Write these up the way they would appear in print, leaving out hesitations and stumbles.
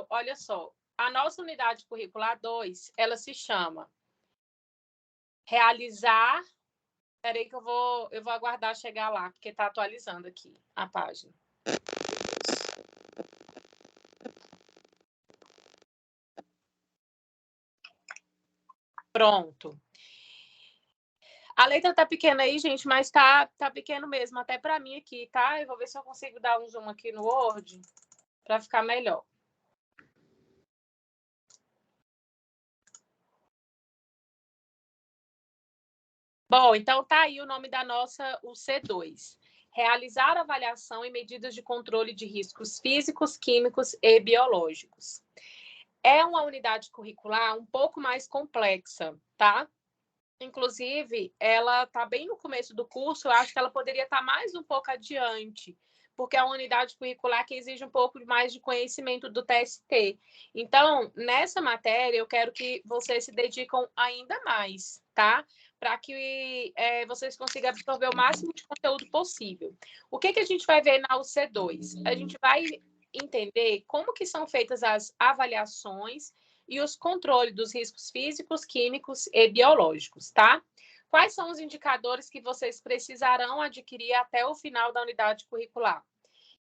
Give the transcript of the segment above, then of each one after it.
olha só, a nossa unidade curricular 2, ela se chama Realizar... Espera aí que eu vou aguardar chegar lá, porque está atualizando aqui a página. Pronto. A letra tá pequena aí, gente, mas tá pequeno mesmo, até para mim aqui, tá? Eu vou ver se eu consigo dar um zoom aqui no Word para ficar melhor. Bom, então tá aí o nome da nossa, o C2. Realizar avaliação e medidas de controle de riscos físicos, químicos e biológicos. É uma unidade curricular um pouco mais complexa, tá? Inclusive, ela está bem no começo do curso, eu acho que ela poderia estar mais um pouco adiante, porque é uma unidade curricular que exige um pouco mais de conhecimento do TST. Então, nessa matéria, eu quero que vocês se dediquem ainda mais, tá? Para que vocês consigam absorver o máximo de conteúdo possível. O que a gente vai ver na UC2? A gente vai entender como que são feitas as avaliações e os controles dos riscos físicos, químicos e biológicos, tá? Quais são os indicadores que vocês precisarão adquirir até o final da unidade curricular?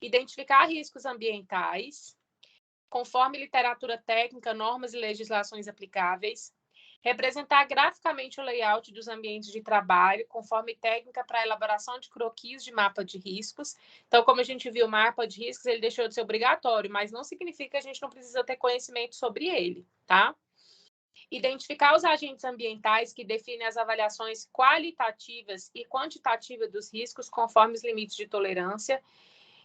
Identificar riscos ambientais, conforme literatura técnica, normas e legislações aplicáveis. Representar graficamente o layout dos ambientes de trabalho, conforme técnica para a elaboração de croquis de mapa de riscos. Então, como a gente viu, o mapa de riscos, ele deixou de ser obrigatório, mas não significa que a gente não precisa ter conhecimento sobre ele, tá? Identificar os agentes ambientais que definem as avaliações qualitativas e quantitativas dos riscos, conforme os limites de tolerância.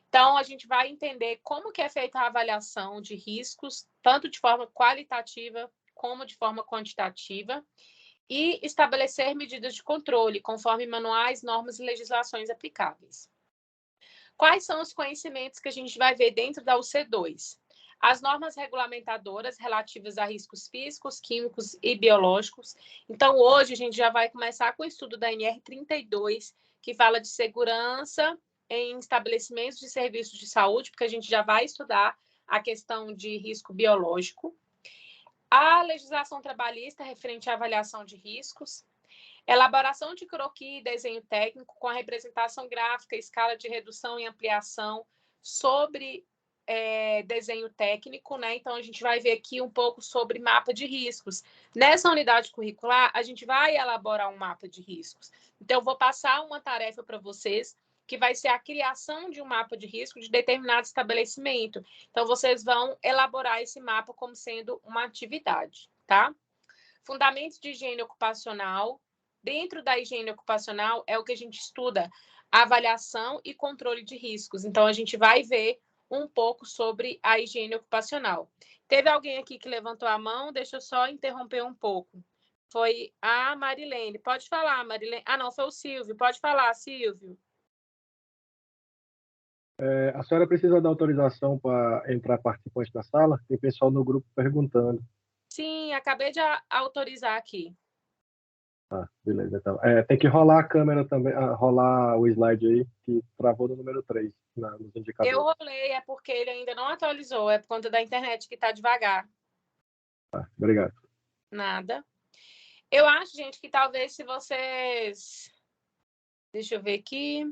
Então, a gente vai entender como que é feita a avaliação de riscos, tanto de forma qualitativa como de forma quantitativa, e estabelecer medidas de controle, conforme manuais, normas e legislações aplicáveis. Quais são os conhecimentos que a gente vai ver dentro da UC2? As normas regulamentadoras relativas a riscos físicos, químicos e biológicos. Então, hoje, a gente já vai começar com o estudo da NR32, que fala de segurança em estabelecimentos de serviços de saúde, porque a gente já vai estudar a questão de risco biológico. A legislação trabalhista referente à avaliação de riscos. Elaboração de croquis e desenho técnico com a representação gráfica, escala de redução e ampliação sobre desenho técnico, né? Então, a gente vai ver aqui um pouco sobre mapa de riscos. Nessa unidade curricular, a gente vai elaborar um mapa de riscos. Então, eu vou passar uma tarefa para vocês, que vai ser a criação de um mapa de risco de determinado estabelecimento. Então, vocês vão elaborar esse mapa como sendo uma atividade, tá? Fundamentos de higiene ocupacional. Dentro da higiene ocupacional é o que a gente estuda, avaliação e controle de riscos. Então, a gente vai ver um pouco sobre a higiene ocupacional. Teve alguém aqui que levantou a mão? Deixa eu só interromper um pouco. Foi a Marilene. Pode falar, Marilene. Ah, não, foi o Silvio. Pode falar, Silvio. A senhora precisa da autorização para entrar participante da sala? Tem pessoal no grupo perguntando. Sim, acabei de autorizar aqui. Ah, beleza. Então, tem que rolar a câmera também, rolar o slide aí, que travou no número 3, nos indicadores. Eu rolei, é porque ele ainda não atualizou, é por conta da internet que está devagar. Obrigado. Nada. Eu acho, gente, que talvez se vocês... Deixa eu ver aqui.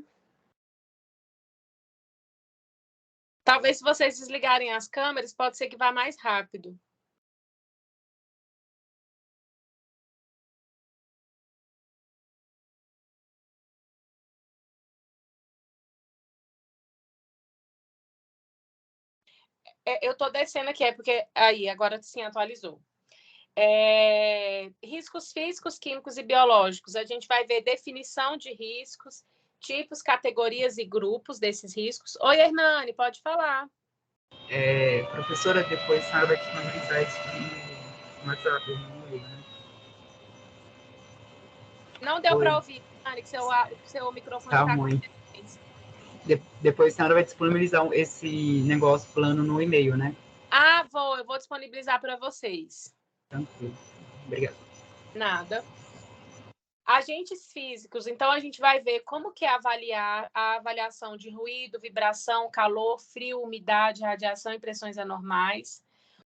Talvez se vocês desligarem as câmeras, pode ser que vá mais rápido. Eu estou descendo aqui, é porque... Aí, agora sim atualizou. Riscos físicos, químicos e biológicos. A gente vai ver definição de riscos, tipos, categorias e grupos desses riscos. Oi, Hernani, pode falar. Professora, depois a senhora vai disponibilizar isso no WhatsApp, né? Não deu para ouvir, Hernani, que seu microfone tá ruim. Depois a senhora vai disponibilizar esse negócio plano no e-mail, né? Eu vou disponibilizar para vocês. Tranquilo. Obrigado. Nada. Agentes físicos, então a gente vai ver como que é avaliar a avaliação de ruído, vibração, calor, frio, umidade, radiação e pressões anormais.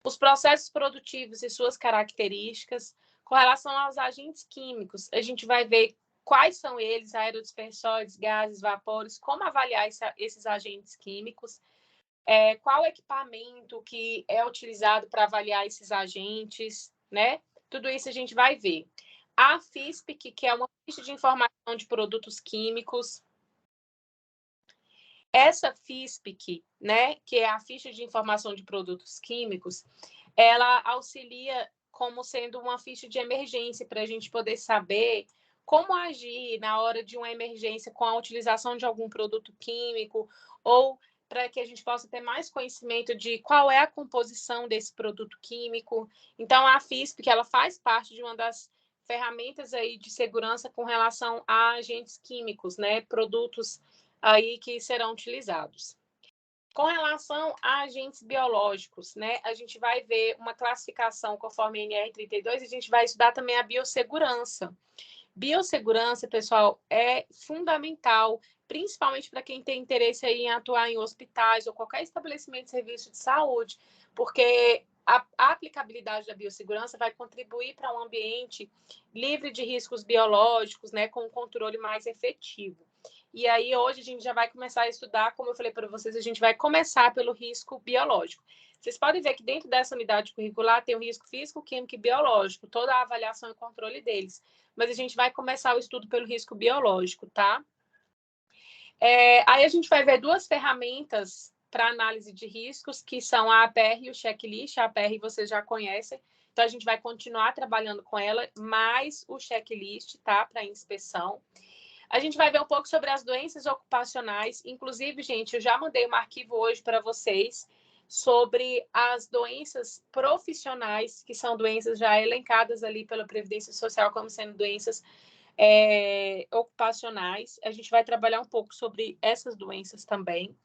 os processos produtivos e suas características. Com relação aos agentes químicos, a gente vai ver quais são eles, aerodispersóides, gases, vapores, como avaliar esses agentes químicos, qual equipamento que é utilizado para avaliar esses agentes, né? Tudo isso a gente vai ver. A FISPIC, que é uma ficha de informação de produtos químicos. Essa FISPIC, né, que é a ficha de informação de produtos químicos, ela auxilia como sendo uma ficha de emergência para a gente poder saber como agir na hora de uma emergência com a utilização de algum produto químico ou para que a gente possa ter mais conhecimento de qual é a composição desse produto químico. Então, a FISPIC, ela faz parte de uma das ferramentas aí de segurança com relação a agentes químicos, né, produtos aí que serão utilizados. Com relação a agentes biológicos, né, a gente vai ver uma classificação conforme a NR32 e a gente vai estudar também a biossegurança. Biossegurança, pessoal, é fundamental, principalmente para quem tem interesse aí em atuar em hospitais ou qualquer estabelecimento de serviço de saúde, porque a aplicabilidade da biossegurança vai contribuir para um ambiente livre de riscos biológicos, né, com um controle mais efetivo. E aí, hoje, a gente já vai começar a estudar, como eu falei para vocês, a gente vai começar pelo risco biológico. Vocês podem ver que dentro dessa unidade curricular tem o risco físico, químico e biológico, toda a avaliação e controle deles. Mas a gente vai começar o estudo pelo risco biológico, tá? Aí a gente vai ver duas ferramentas para análise de riscos, que são a APR e o checklist. A APR vocês já conhecem, então a gente vai continuar trabalhando com ela, mais o checklist, tá? Para inspeção. A gente vai ver um pouco sobre as doenças ocupacionais. Inclusive, gente, eu já mandei um arquivo hoje para vocês sobre as doenças profissionais, que são doenças já elencadas ali pela Previdência Social como sendo doenças ocupacionais. A gente vai trabalhar um pouco sobre essas doenças também.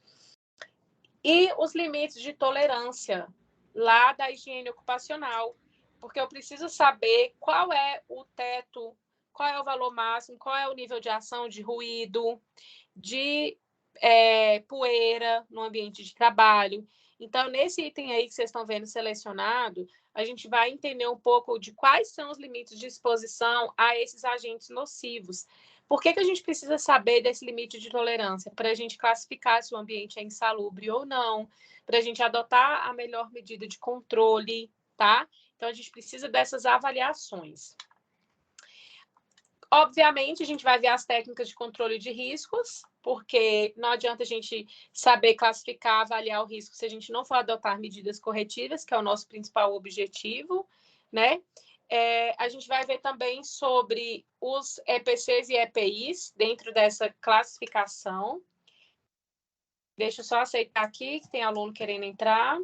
E os limites de tolerância lá da higiene ocupacional, porque eu preciso saber qual é o teto, qual é o valor máximo, qual é o nível de ação de ruído, de poeira no ambiente de trabalho. Então, nesse item aí que vocês estão vendo selecionado, a gente vai entender um pouco de quais são os limites de exposição a esses agentes nocivos. Por que a gente precisa saber desse limite de tolerância? Para a gente classificar se o ambiente é insalubre ou não, para a gente adotar a melhor medida de controle, tá? Então, a gente precisa dessas avaliações. Obviamente, a gente vai ver as técnicas de controle de riscos, porque não adianta a gente saber classificar, avaliar o risco se a gente não for adotar medidas corretivas, que é o nosso principal objetivo, né? A gente vai ver também sobre os EPCs e EPIs dentro dessa classificação. Deixa eu só aceitar aqui, que tem aluno querendo entrar.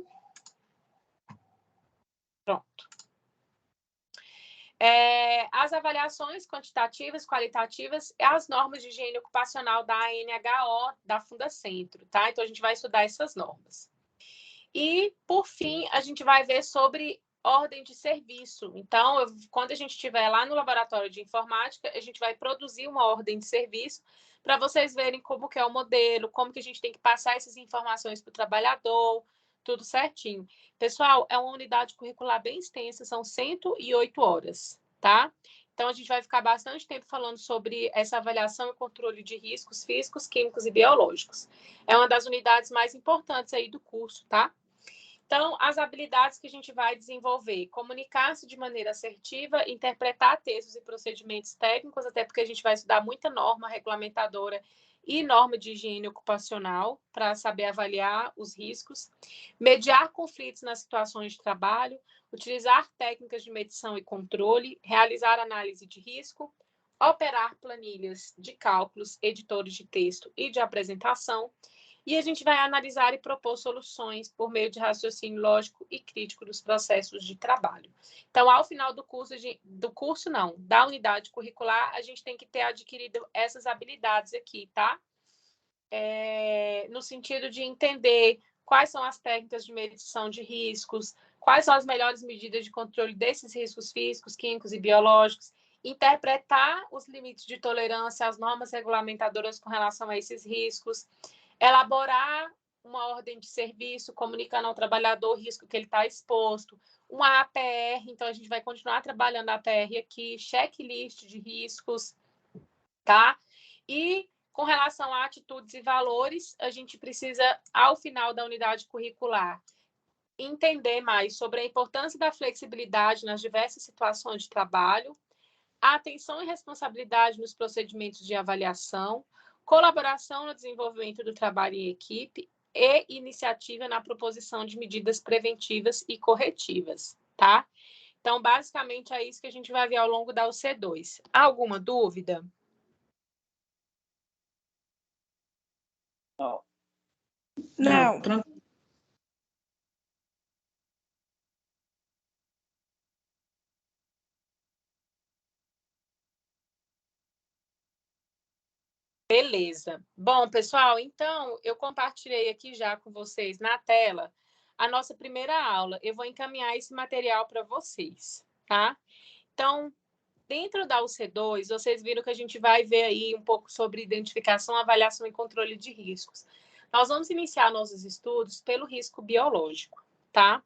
Pronto. As avaliações quantitativas, qualitativas e as normas de higiene ocupacional da ANHO, da Fundacentro, tá? Então, a gente vai estudar essas normas. E, por fim, a gente vai ver sobre ordem de serviço. Então, quando a gente estiver lá no laboratório de informática, a gente vai produzir uma ordem de serviço para vocês verem como que é o modelo, como que a gente tem que passar essas informações para o trabalhador, tudo certinho. Pessoal, é uma unidade curricular bem extensa, são 108 horas, tá? Então, a gente vai ficar bastante tempo falando sobre essa avaliação e controle de riscos físicos, químicos e biológicos. É uma das unidades mais importantes aí do curso, tá? Então, as habilidades que a gente vai desenvolver: comunicar-se de maneira assertiva, interpretar textos e procedimentos técnicos, até porque a gente vai estudar muita norma regulamentadora e norma de higiene ocupacional para saber avaliar os riscos, mediar conflitos nas situações de trabalho, utilizar técnicas de medição e controle, realizar análise de risco, operar planilhas de cálculos, editores de texto e de apresentação. E a gente vai analisar e propor soluções por meio de raciocínio lógico e crítico dos processos de trabalho. Então, ao final da unidade curricular, a gente tem que ter adquirido essas habilidades aqui, tá? No sentido de entender quais são as técnicas de medição de riscos, quais são as melhores medidas de controle desses riscos físicos, químicos e biológicos, interpretar os limites de tolerância, as normas regulamentadoras com relação a esses riscos, elaborar uma ordem de serviço comunicando ao trabalhador o risco que ele está exposto, uma APR, então a gente vai continuar trabalhando a APR aqui, checklist de riscos, tá? E com relação a atitudes e valores, a gente precisa, ao final da unidade curricular, entender mais sobre a importância da flexibilidade nas diversas situações de trabalho, a atenção e responsabilidade nos procedimentos de avaliação, colaboração no desenvolvimento do trabalho em equipe e iniciativa na proposição de medidas preventivas e corretivas, tá? Então, basicamente, é isso que a gente vai ver ao longo da UC2. Alguma dúvida? Não. Beleza. Bom, pessoal, então eu compartilhei aqui já com vocês na tela a nossa primeira aula. Eu vou encaminhar esse material para vocês, tá? Então, dentro da UC2, vocês viram que a gente vai ver aí um pouco sobre identificação, avaliação e controle de riscos. Nós vamos iniciar nossos estudos pelo risco biológico, tá?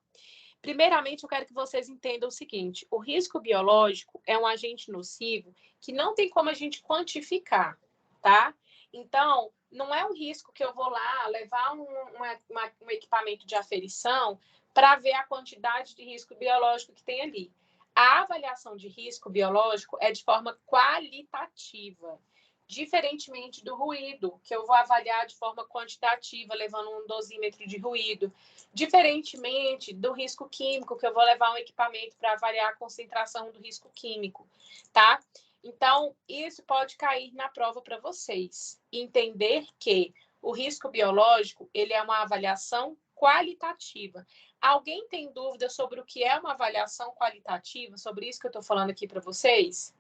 Primeiramente, eu quero que vocês entendam o seguinte: o risco biológico é um agente nocivo que não tem como a gente quantificar, tá? Então, não é um risco que eu vou lá levar um equipamento de aferição para ver a quantidade de risco biológico que tem ali. A avaliação de risco biológico é de forma qualitativa, diferentemente do ruído, que eu vou avaliar de forma quantitativa, levando um dosímetro de ruído, diferentemente do risco químico, que eu vou levar um equipamento para avaliar a concentração do risco químico, tá? Então, isso pode cair na prova para vocês. Entender que o risco biológico, ele é uma avaliação qualitativa. Alguém tem dúvida sobre o que é uma avaliação qualitativa? Sobre isso que eu estou falando aqui para vocês?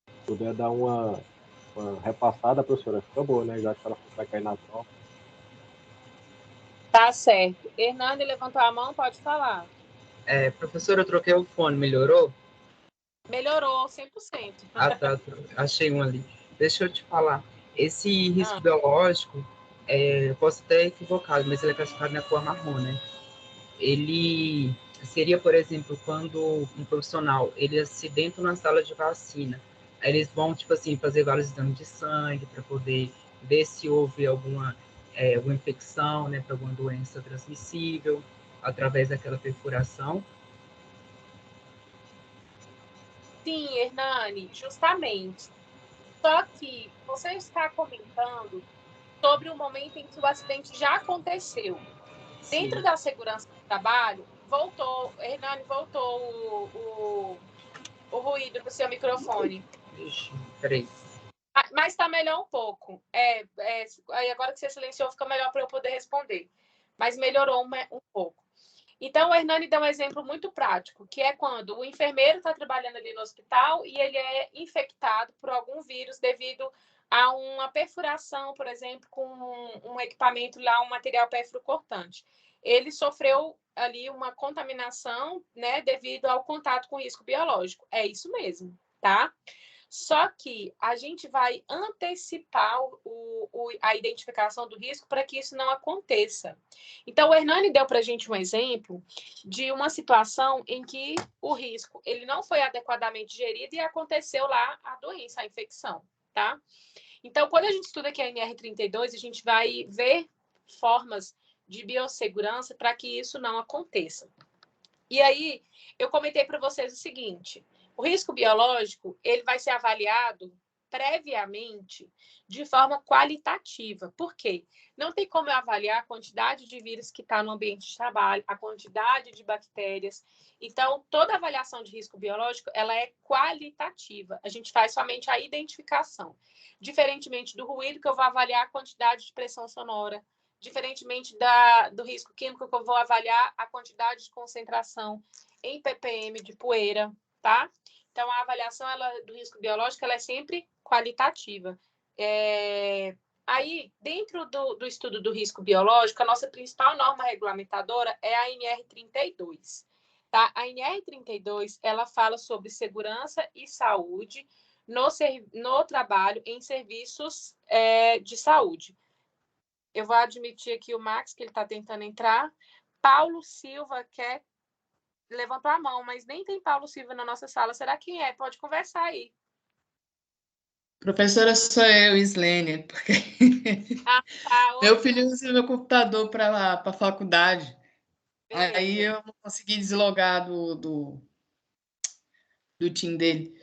Se puder dar uma repassada, professora, fica boa, né? Já que ela vai cair na prova. Tá certo. Hernani levantou a mão, pode falar. Professora, eu troquei o fone, melhorou? Melhorou 100%. Ah, tá, achei um ali. Deixa eu te falar. Esse risco biológico, eu posso até equivocado, mas ele é classificado na cor marrom, né? Ele seria, por exemplo, quando um profissional ele acidenta na sala de vacina, aí eles vão, tipo assim, fazer vários exames de sangue para poder ver se houve alguma infecção, né, para alguma doença transmissível através daquela perfuração. Sim, Hernani, justamente. Só que você está comentando sobre o momento em que o acidente já aconteceu. Sim. Dentro da segurança do trabalho, Hernani, voltou o ruído no seu microfone. Ixi, peraí. Mas está melhor um pouco. Aí agora que você silenciou, fica melhor para eu poder responder. Mas melhorou um pouco. Então, o Hernani dá um exemplo muito prático, que é quando o enfermeiro está trabalhando ali no hospital e ele é infectado por algum vírus devido a uma perfuração, por exemplo, com um equipamento lá, um material perfuro-cortante. Ele sofreu ali uma contaminação, né, devido ao contato com risco biológico. É isso mesmo, tá? Só que a gente vai antecipar a identificação do risco para que isso não aconteça. Então, o Hernani deu para a gente um exemplo de uma situação em que o risco ele não foi adequadamente gerido e aconteceu lá a doença, a infecção, tá? Então, quando a gente estuda aqui a NR32, a gente vai ver formas de biossegurança para que isso não aconteça. E aí, eu comentei para vocês o seguinte: o risco biológico ele vai ser avaliado previamente de forma qualitativa. Por quê? Não tem como eu avaliar a quantidade de vírus que está no ambiente de trabalho, a quantidade de bactérias. Então, toda avaliação de risco biológico ela é qualitativa. A gente faz somente a identificação. Diferentemente do ruído, que eu vou avaliar a quantidade de pressão sonora, diferentemente do risco químico, que eu vou avaliar a quantidade de concentração em ppm de poeira, tá? Então, a avaliação do risco biológico ela é sempre qualitativa. Aí, dentro do estudo do risco biológico, a nossa principal norma regulamentadora é a NR32. Tá? A NR32 ela fala sobre segurança e saúde no trabalho em serviços de saúde. Eu vou admitir aqui o Max, que ele está tentando entrar. Paulo Silva levantou a mão, mas nem tem Paulo Silva na nossa sala. Será quem é? Pode conversar aí. Professora, sou eu, Islene, porque Tá, meu filho usa meu computador para a faculdade. beleza. Aí eu não consegui deslogar do time dele.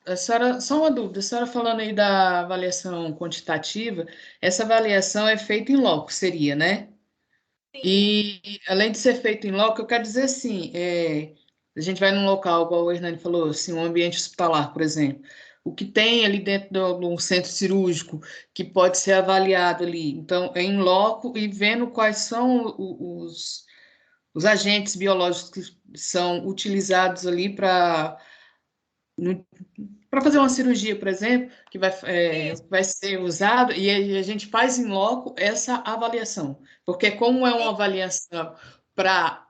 A senhora, só uma dúvida, a senhora falando aí da avaliação quantitativa, essa avaliação é feita em loco, seria, né? Sim. E além de ser feito em loco, eu quero dizer assim, a gente vai num local, igual o Hernani falou, assim, um ambiente hospitalar, por exemplo, o que tem ali dentro de um centro cirúrgico que pode ser avaliado ali. Então, é em loco e vendo quais são os agentes biológicos que são utilizados ali para fazer uma cirurgia, por exemplo, que vai ser usado, e a gente faz em loco essa avaliação. Porque como é uma avaliação para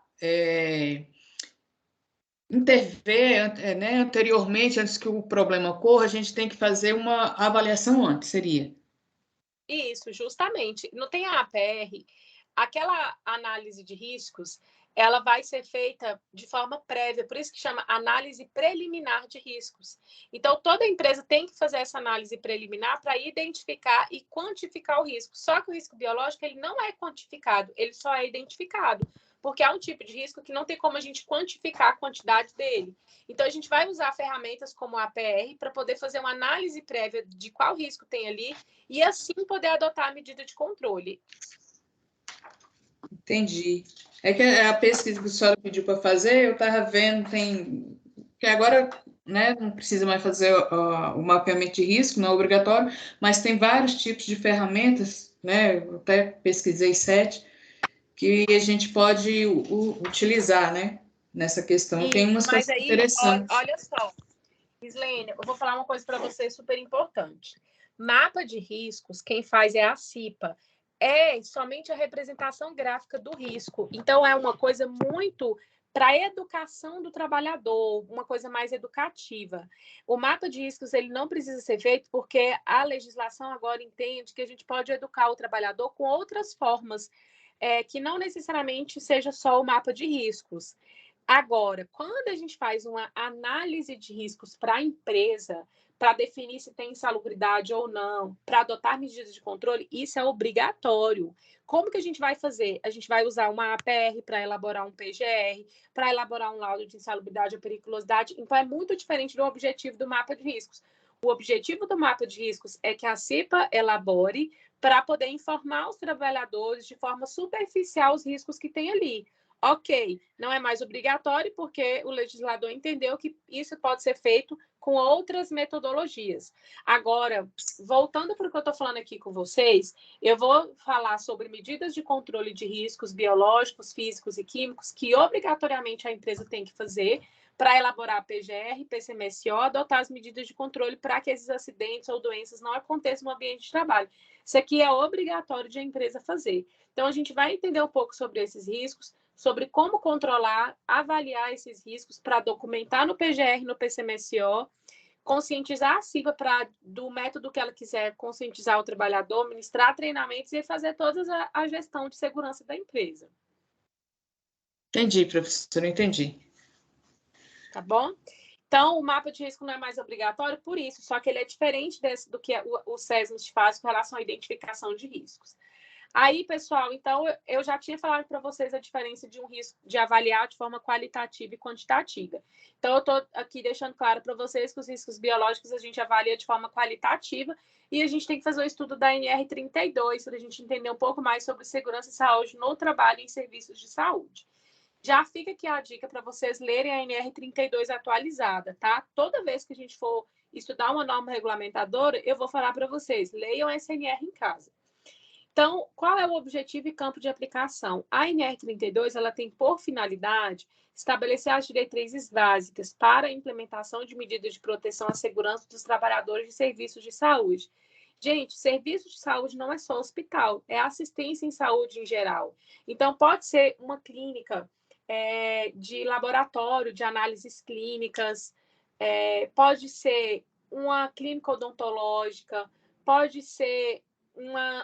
intervir, né, anteriormente, antes que o problema ocorra, a gente tem que fazer uma avaliação antes, seria? Isso, justamente. Não tem a APR, aquela análise de riscos, ela vai ser feita de forma prévia, por isso que chama análise preliminar de riscos. Então, toda empresa tem que fazer essa análise preliminar para identificar e quantificar o risco. Só que o risco biológico, ele não é quantificado, ele só é identificado, porque é um tipo de risco que não tem como a gente quantificar a quantidade dele. Então, a gente vai usar ferramentas como a APR para poder fazer uma análise prévia de qual risco tem ali e assim poder adotar a medida de controle. Entendi. É que a pesquisa que a senhora pediu para fazer, eu estava vendo, que agora, né, não precisa mais fazer o mapeamento de risco, não é obrigatório, mas tem vários tipos de ferramentas, né, eu até pesquisei 7, que a gente pode utilizar, né, nessa questão. Tem umas Mas coisas aí, interessantes. olha só, Islene, eu vou falar uma coisa para você super importante. Mapa de riscos, quem faz é a CIPA. É somente a representação gráfica do risco. Então, é uma coisa muito para a educação do trabalhador, uma coisa mais educativa. O mapa de riscos ele não precisa ser feito porque a legislação agora entende que a gente pode educar o trabalhador com outras formas, que não necessariamente seja só o mapa de riscos. Agora, quando a gente faz uma análise de riscos para a empresa, para definir se tem insalubridade ou não, para adotar medidas de controle, isso é obrigatório. Como que a gente vai fazer? A gente vai usar uma APR para elaborar um PGR, para elaborar um laudo de insalubridade ou periculosidade. Então, é muito diferente do objetivo do mapa de riscos. O objetivo do mapa de riscos é que a CIPA elabore para poder informar os trabalhadores de forma superficial os riscos que tem ali. Ok, não é mais obrigatório porque o legislador entendeu que isso pode ser feito com outras metodologias. Agora, voltando para o que eu estou falando aqui com vocês, eu vou falar sobre medidas de controle de riscos biológicos, físicos e químicos que obrigatoriamente a empresa tem que fazer para elaborar PGR, PCMSO, adotar as medidas de controle para que esses acidentes ou doenças não aconteçam no ambiente de trabalho. Isso aqui é obrigatório de a empresa fazer. Então, a gente vai entender um pouco sobre esses riscos, sobre como controlar, avaliar esses riscos para documentar no PGR, no PCMSO, conscientizar a CIPA do método que ela quiser conscientizar o trabalhador, ministrar treinamentos e fazer toda a gestão de segurança da empresa. Entendi, professora, entendi. Tá bom? Então, o mapa de risco não é mais obrigatório por isso, só que ele é diferente do que o SESMIS faz com relação à identificação de riscos. Aí, pessoal, então, eu já tinha falado para vocês a diferença de um risco de avaliar de forma qualitativa e quantitativa. Então, eu estou aqui deixando claro para vocês que os riscos biológicos a gente avalia de forma qualitativa e a gente tem que fazer o estudo da NR32 para a gente entender um pouco mais sobre segurança e saúde no trabalho e em serviços de saúde. Já fica aqui a dica para vocês lerem a NR32 atualizada, tá? Toda vez que a gente for estudar uma norma regulamentadora, eu vou falar para vocês, leiam essa NR em casa. Então, qual é o objetivo e campo de aplicação? A NR32 ela tem por finalidade estabelecer as diretrizes básicas para a implementação de medidas de proteção à segurança dos trabalhadores de serviços de saúde. Gente, serviço de saúde não é só hospital, é assistência em saúde em geral. Então, pode ser uma clínica de laboratório, de análises clínicas, pode ser uma clínica odontológica, pode ser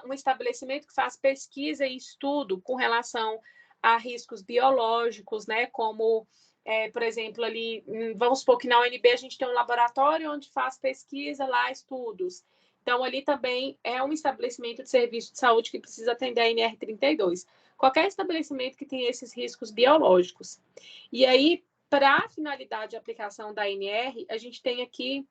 um estabelecimento que faz pesquisa e estudo com relação a riscos biológicos, né? Como, por exemplo, ali, vamos supor que na UNB a gente tem um laboratório onde faz pesquisa lá, estudos. Então, ali também é um estabelecimento de serviço de saúde que precisa atender a NR32. Qualquer estabelecimento que tenha esses riscos biológicos. E aí, para a finalidade de aplicação da ANR, a gente tem aqui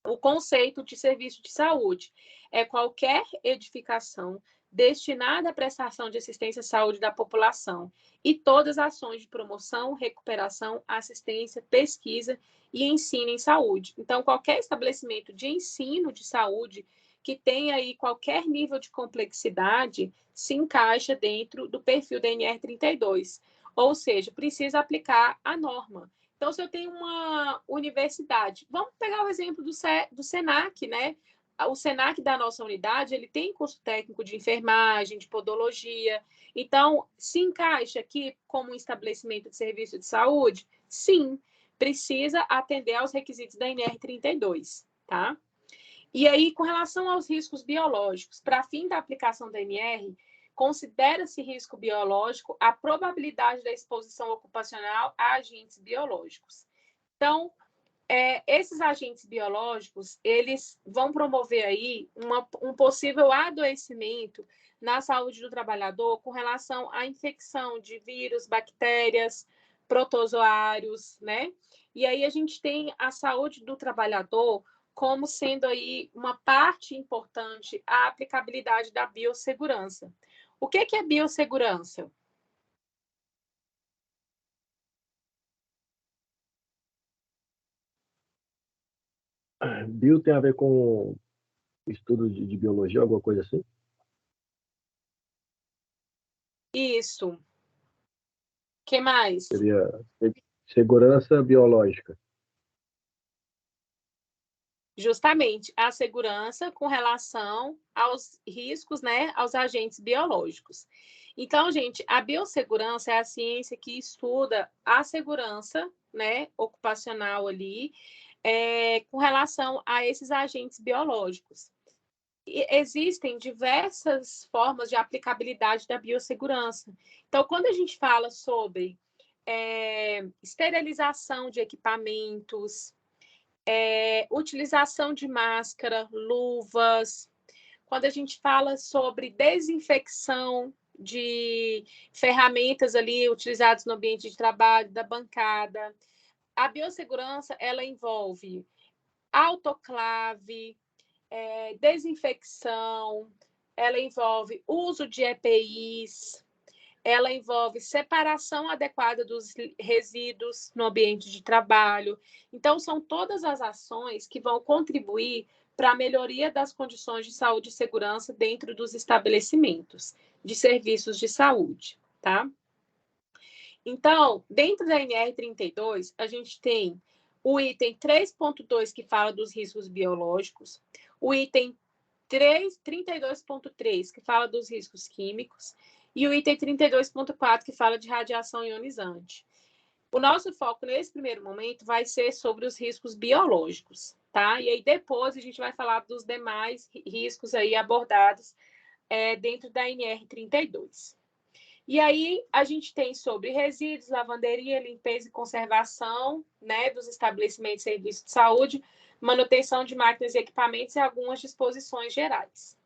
o conceito de serviço de saúde. É qualquer edificação destinada à prestação de assistência à saúde da população e todas as ações de promoção, recuperação, assistência, pesquisa e ensino em saúde. Então, qualquer estabelecimento de ensino de saúde que tenha aí qualquer nível de complexidade se encaixa dentro do perfil da NR32, ou seja, precisa aplicar a norma. Então, se eu tenho uma universidade, vamos pegar o exemplo do SENAC, né? O SENAC da nossa unidade, ele tem curso técnico de enfermagem, de podologia. Então, se encaixa aqui como um estabelecimento de serviço de saúde? Sim, precisa atender aos requisitos da NR32, tá? E aí, com relação aos riscos biológicos, para fim da aplicação da NR, considera-se risco biológico a probabilidade da exposição ocupacional a agentes biológicos. Então, esses agentes biológicos, eles vão promover aí um possível adoecimento na saúde do trabalhador com relação à infecção de vírus, bactérias, protozoários, né? E aí a gente tem a saúde do trabalhador como sendo aí uma parte importante a aplicabilidade da biossegurança. O que é biossegurança? Bio tem a ver com estudo de biologia, alguma coisa assim? Isso. O que mais? Seria segurança biológica. Justamente a segurança com relação aos riscos, né, aos agentes biológicos. Então, gente, a biossegurança é a ciência que estuda a segurança, né, ocupacional ali, com relação a esses agentes biológicos. E existem diversas formas de aplicabilidade da biossegurança. Então, quando a gente fala sobre esterilização de equipamentos, utilização de máscara, luvas, quando a gente fala sobre desinfecção de ferramentas ali utilizadas no ambiente de trabalho, da bancada, a biossegurança ela envolve autoclave, desinfecção, ela envolve uso de EPIs, ela envolve separação adequada dos resíduos no ambiente de trabalho. Então, são todas as ações que vão contribuir para a melhoria das condições de saúde e segurança dentro dos estabelecimentos de serviços de saúde, tá? Então, dentro da NR32, a gente tem o item 3.2, que fala dos riscos biológicos, o item 32.3, que fala dos riscos químicos, e o item 32.4, que fala de radiação ionizante. O nosso foco nesse primeiro momento vai ser sobre os riscos biológicos, tá? E aí depois a gente vai falar dos demais riscos aí abordados dentro da NR32. E aí a gente tem sobre resíduos, lavanderia, limpeza e conservação, né, dos estabelecimentos de serviço de saúde, manutenção de máquinas e equipamentos e algumas disposições gerais.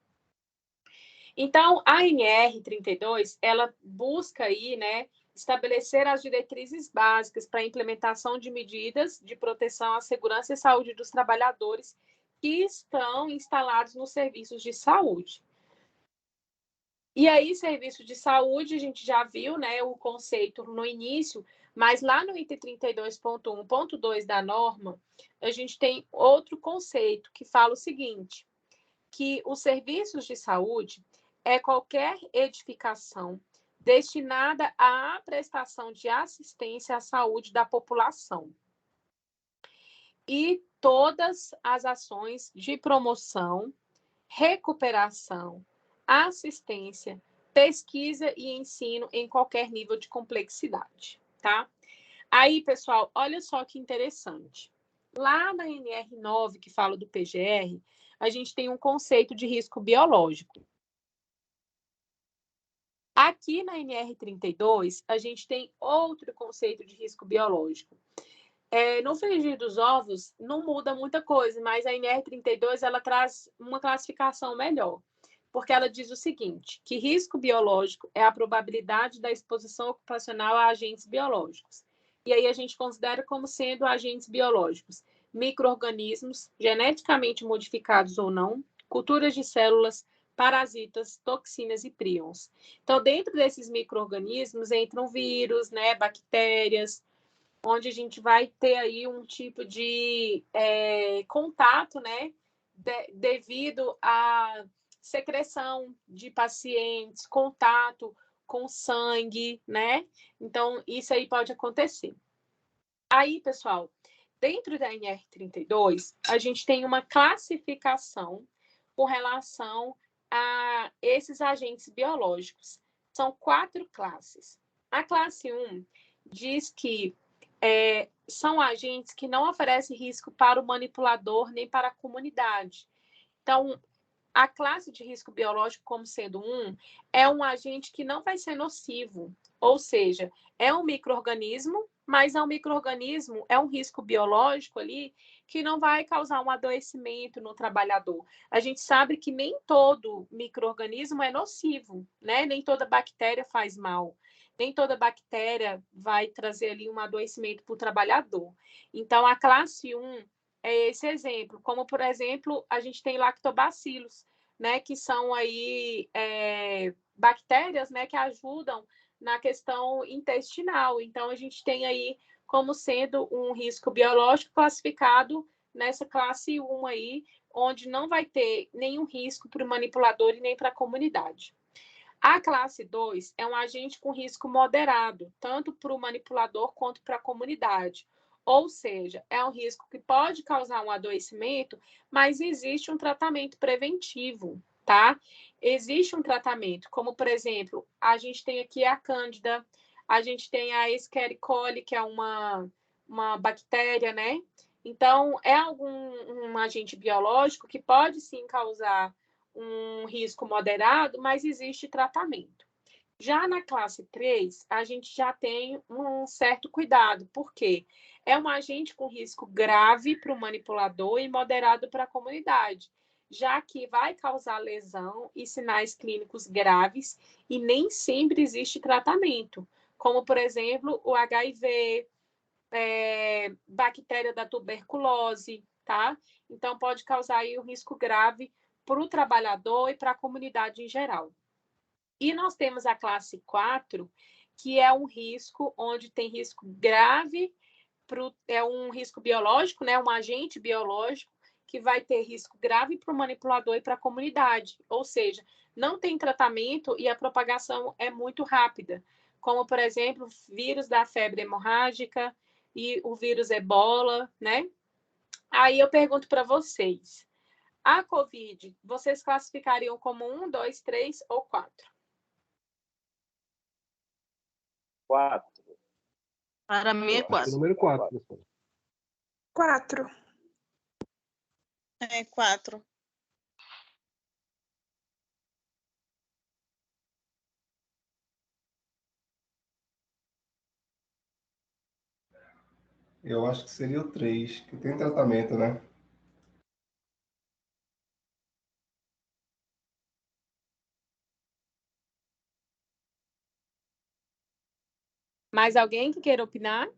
Então, a NR32, ela busca aí, né, estabelecer as diretrizes básicas para a implementação de medidas de proteção à segurança e saúde dos trabalhadores que estão instalados nos serviços de saúde. E aí, serviço de saúde, a gente já viu, né, o conceito no início, mas lá no item 32.1.2 da norma, a gente tem outro conceito que fala o seguinte, que os serviços de saúde é qualquer edificação destinada à prestação de assistência à saúde da população. E todas as ações de promoção, recuperação, assistência, pesquisa e ensino em qualquer nível de complexidade, tá? Aí, pessoal, olha só que interessante. Lá na NR9, que fala do PGR, a gente tem um conceito de risco biológico. Aqui na NR32, a gente tem outro conceito de risco biológico. No frigir dos ovos, não muda muita coisa, mas a NR32 ela traz uma classificação melhor, porque ela diz o seguinte, que risco biológico é a probabilidade da exposição ocupacional a agentes biológicos. E aí a gente considera como sendo agentes biológicos micro-organismos, geneticamente modificados ou não, culturas de células, parasitas, toxinas e prions. Então, dentro desses micro-organismos entram vírus, né, bactérias, onde a gente vai ter aí um tipo de contato, né, devido à secreção de pacientes, contato com sangue, né? Então, isso aí pode acontecer. Aí, pessoal, dentro da NR32, a gente tem uma classificação com relação a esses agentes biológicos. São 4 classes. A classe 1 diz que são agentes que não oferecem risco para o manipulador nem para a comunidade. Então, a classe de risco biológico, como sendo é um agente que não vai ser nocivo, ou seja, é um micro-organismo, mas é um risco biológico ali que não vai causar um adoecimento no trabalhador. A gente sabe que nem todo micro-organismo é nocivo, né? Nem toda bactéria faz mal. Nem toda bactéria vai trazer ali um adoecimento para o trabalhador. Então, a classe 1 é esse exemplo, como, por exemplo, a gente tem lactobacilos, né, que são aí bactérias, né, que ajudam na questão intestinal. Então, a gente tem aí como sendo um risco biológico classificado nessa classe 1 aí, onde não vai ter nenhum risco para o manipulador e nem para a comunidade. A classe 2 é um agente com risco moderado, tanto para o manipulador quanto para a comunidade. Ou seja, é um risco que pode causar um adoecimento, mas existe um tratamento preventivo, tá? Existe um tratamento, como, por exemplo, a gente tem aqui a Cândida, a gente tem a Escherichia coli, que é uma bactéria, né? Então, é um agente biológico que pode, sim, causar um risco moderado, mas existe tratamento. Já na classe 3, a gente já tem um certo cuidado, porque é um agente com risco grave para o manipulador e moderado para a comunidade, já que vai causar lesão e sinais clínicos graves e nem sempre existe tratamento, como, por exemplo, o HIV, bactéria da tuberculose, tá? Então, pode causar aí um risco grave para o trabalhador e para a comunidade em geral. E nós temos a classe 4, que é um risco onde tem risco grave, é um risco biológico, né? Um agente biológico que vai ter risco grave para o manipulador e para a comunidade. Ou seja, não tem tratamento e a propagação é muito rápida, como, por exemplo, o vírus da febre hemorrágica e o vírus ebola, né? Aí eu pergunto para vocês, a COVID, vocês classificariam como 1, 2, 3 ou 4? 4. Para mim é O 4. número 4, pessoal. 4. É 4. Eu acho que seria o 3, que tem tratamento, né? Mais alguém que queira opinar?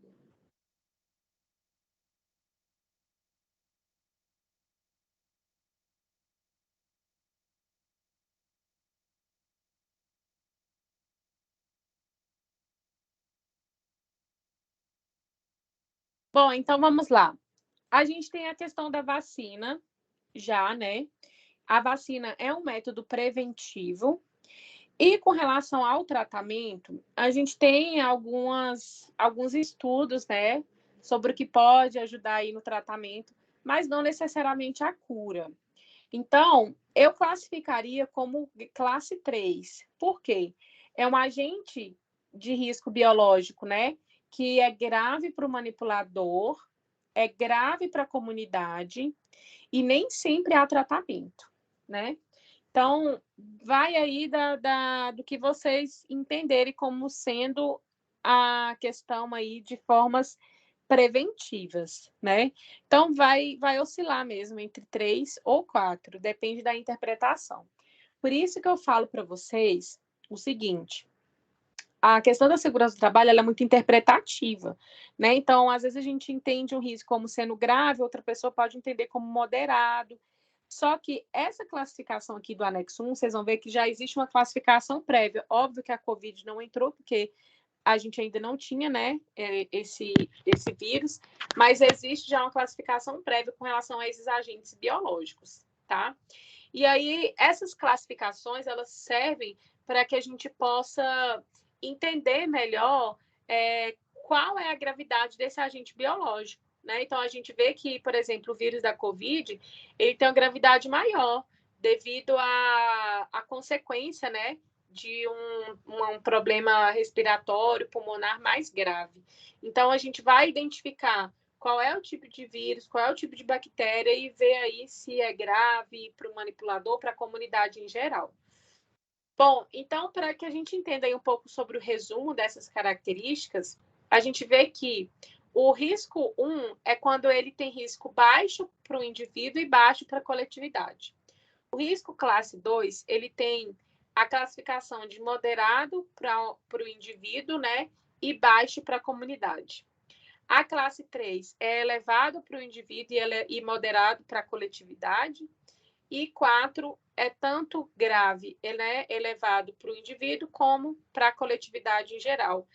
Bom, então vamos lá. A gente tem a questão da vacina, já, né? A vacina é um método preventivo. E com relação ao tratamento, a gente tem alguns estudos, né? Sobre o que pode ajudar aí no tratamento, mas não necessariamente a cura. Então, eu classificaria como classe 3. Por quê? É um agente de risco biológico, né? Que é grave para o manipulador é grave para a comunidade e nem sempre há tratamento, né? Então, vai aí do que vocês entenderem como sendo a questão aí de formas preventivas, né? Então, vai oscilar mesmo entre 3 ou 4, depende da interpretação. Por isso que eu falo para vocês o seguinte, a questão da segurança do trabalho ela é muito interpretativa, né? Então, às vezes a gente entende um risco como sendo grave, outra pessoa pode entender como moderado. Só que essa classificação aqui do anexo 1, vocês vão ver que já existe uma classificação prévia. Óbvio que a Covid não entrou, porque a gente ainda não tinha, né, esse vírus, mas existe já uma classificação prévia com relação a esses agentes biológicos, tá? E aí, essas classificações, elas servem para que a gente possa entender melhor qual é a gravidade desse agente biológico, né? Então, a gente vê que, por exemplo, o vírus da Covid, ele tem uma gravidade maior devido à consequência, né, de um problema respiratório pulmonar mais grave. Então, a gente vai identificar qual é o tipo de vírus, qual é o tipo de bactéria e ver aí se é grave para o manipulador, para a comunidade em geral. Bom, então, para que a gente entenda aí um pouco sobre o resumo dessas características, a gente vê que o risco 1 é quando ele tem risco baixo para o indivíduo e baixo para a coletividade. O risco classe 2, ele tem a classificação de moderado para o indivíduo, né, e baixo para a comunidade. A classe 3 é elevado para o indivíduo e moderado para a coletividade. E 4 é tanto grave, ele é elevado para o indivíduo como para a coletividade em geral.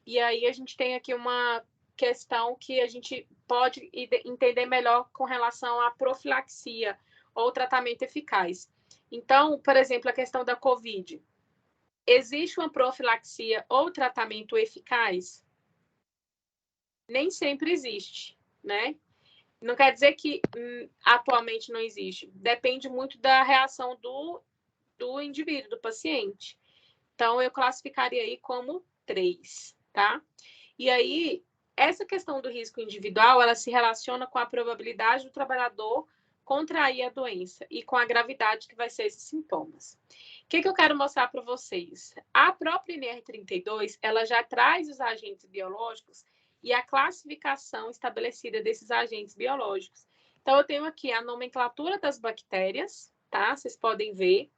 E aí a gente tem aqui uma questão que a gente pode entender melhor com relação à profilaxia ou tratamento eficaz. Então, por exemplo, a questão da COVID. Existe uma profilaxia ou tratamento eficaz? Nem sempre existe, né? Não quer dizer que atualmente não existe. Depende muito da reação do indivíduo, do paciente. Então, eu classificaria aí como 3, tá? E aí, essa questão do risco individual, ela se relaciona com a probabilidade do trabalhador contrair a doença e com a gravidade que vai ser esses sintomas. O que eu quero mostrar para vocês? A própria NR32, ela já traz os agentes biológicos e a classificação estabelecida desses agentes biológicos. Então, eu tenho aqui a nomenclatura das bactérias, tá? Vocês podem ver.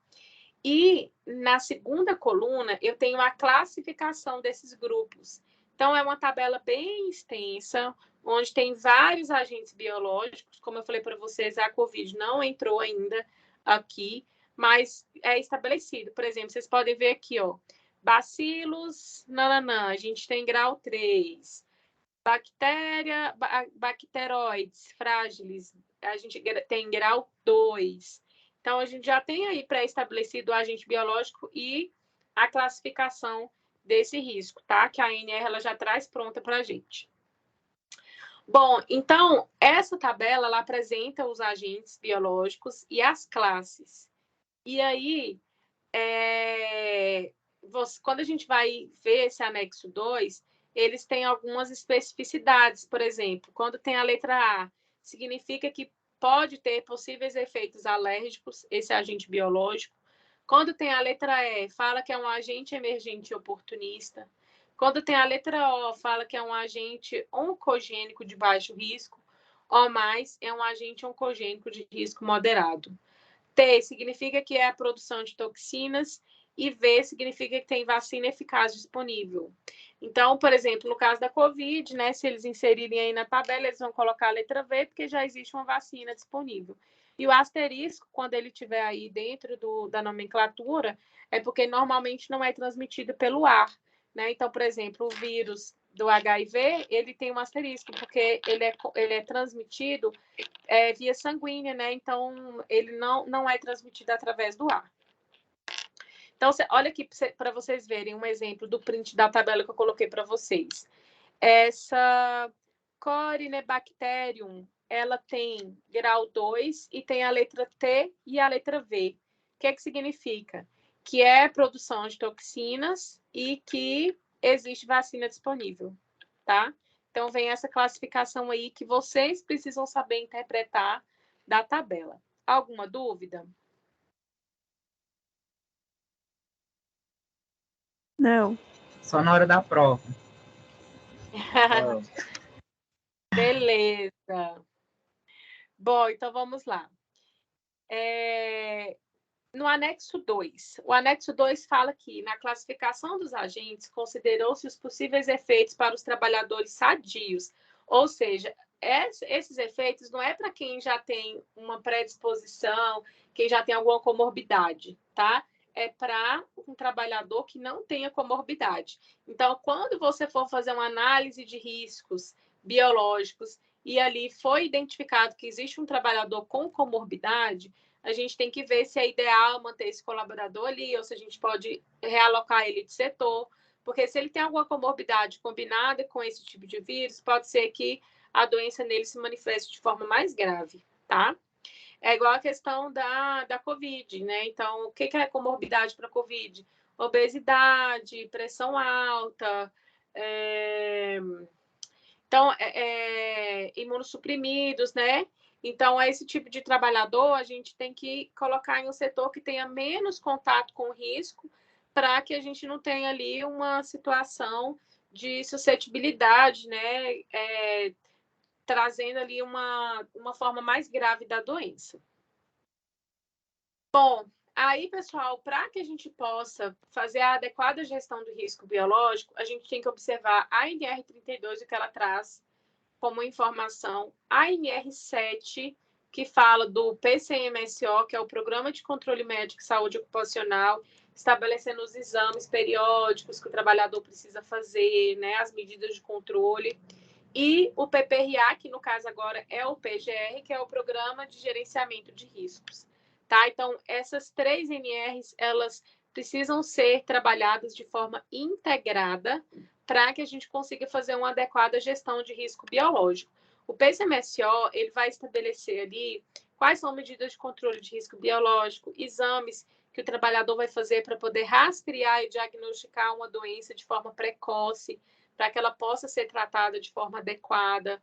E na segunda coluna, eu tenho a classificação desses grupos. Então, é uma tabela bem extensa, onde tem vários agentes biológicos. Como eu falei para vocês, a COVID não entrou ainda aqui, mas é estabelecido. Por exemplo, vocês podem ver aqui, ó, bacilos, nananã, a gente tem grau 3. Bacteroides frágiles, a gente tem grau 2. Então, a gente já tem aí pré-estabelecido o agente biológico e a classificação desse risco, tá? Que a ANR ela já traz pronta para a gente. Bom, então, essa tabela ela apresenta os agentes biológicos e as classes. E aí, quando a gente vai ver esse anexo 2, eles têm algumas especificidades. Por exemplo, quando tem a letra A, significa que pode ter possíveis efeitos alérgicos, esse agente biológico. Quando tem a letra E, fala que é um agente emergente oportunista. Quando tem a letra O, fala que é um agente oncogênico de baixo risco. O+, é um agente oncogênico de risco moderado. T significa que é a produção de toxinas e V significa que tem vacina eficaz disponível. Então, por exemplo, no caso da COVID, né, se eles inserirem aí na tabela, eles vão colocar a letra V, porque já existe uma vacina disponível. E o asterisco, quando ele estiver aí dentro da nomenclatura, é porque normalmente não é transmitido pelo ar, né? Então, por exemplo, o vírus do HIV, ele tem um asterisco, porque ele é transmitido via sanguínea, né? Então, ele não é transmitido através do ar. Então, olha aqui para vocês verem um exemplo do print da tabela que eu coloquei para vocês. Essa Corynebacterium, ela tem grau 2 e tem a letra T e a letra V. O que significa? Que é produção de toxinas e que existe vacina disponível, tá? Então, vem essa classificação aí que vocês precisam saber interpretar da tabela. Alguma dúvida? Não. Só na hora da prova. Não. Beleza. Bom, então vamos lá. No anexo 2. O anexo 2 fala que, na classificação dos agentes, considerou-se os possíveis efeitos para os trabalhadores sadios. Ou seja, esses efeitos não é para quem já tem uma predisposição, quem já tem alguma comorbidade, tá? É para um trabalhador que não tenha comorbidade. Então, quando você for fazer uma análise de riscos biológicos e ali foi identificado que existe um trabalhador com comorbidade, a gente tem que ver se é ideal manter esse colaborador ali ou se a gente pode realocar ele de setor, porque se ele tem alguma comorbidade combinada com esse tipo de vírus, pode ser que a doença nele se manifeste de forma mais grave, tá? É igual a questão da COVID, né? Então, o que é comorbidade para COVID? Obesidade, pressão alta, então, imunossuprimidos, né? Então, esse tipo de trabalhador, a gente tem que colocar em um setor que tenha menos contato com o risco, para que a gente não tenha ali uma situação de suscetibilidade, né? Trazendo ali uma forma mais grave da doença. Bom, aí, pessoal, para que a gente possa fazer a adequada gestão do risco biológico, a gente tem que observar a NR32, o que ela traz como informação, a NR7, que fala do PCMSO, que é o Programa de Controle Médico e Saúde Ocupacional, estabelecendo os exames periódicos que o trabalhador precisa fazer, né, as medidas de controle, e o PPRA, que no caso agora é o PGR, que é o Programa de Gerenciamento de Riscos. Tá? Então, essas 3 NRs, elas precisam ser trabalhadas de forma integrada para que a gente consiga fazer uma adequada gestão de risco biológico. O PCMSO, ele vai estabelecer ali quais são medidas de controle de risco biológico, exames que o trabalhador vai fazer para poder rastrear e diagnosticar uma doença de forma precoce, para que ela possa ser tratada de forma adequada.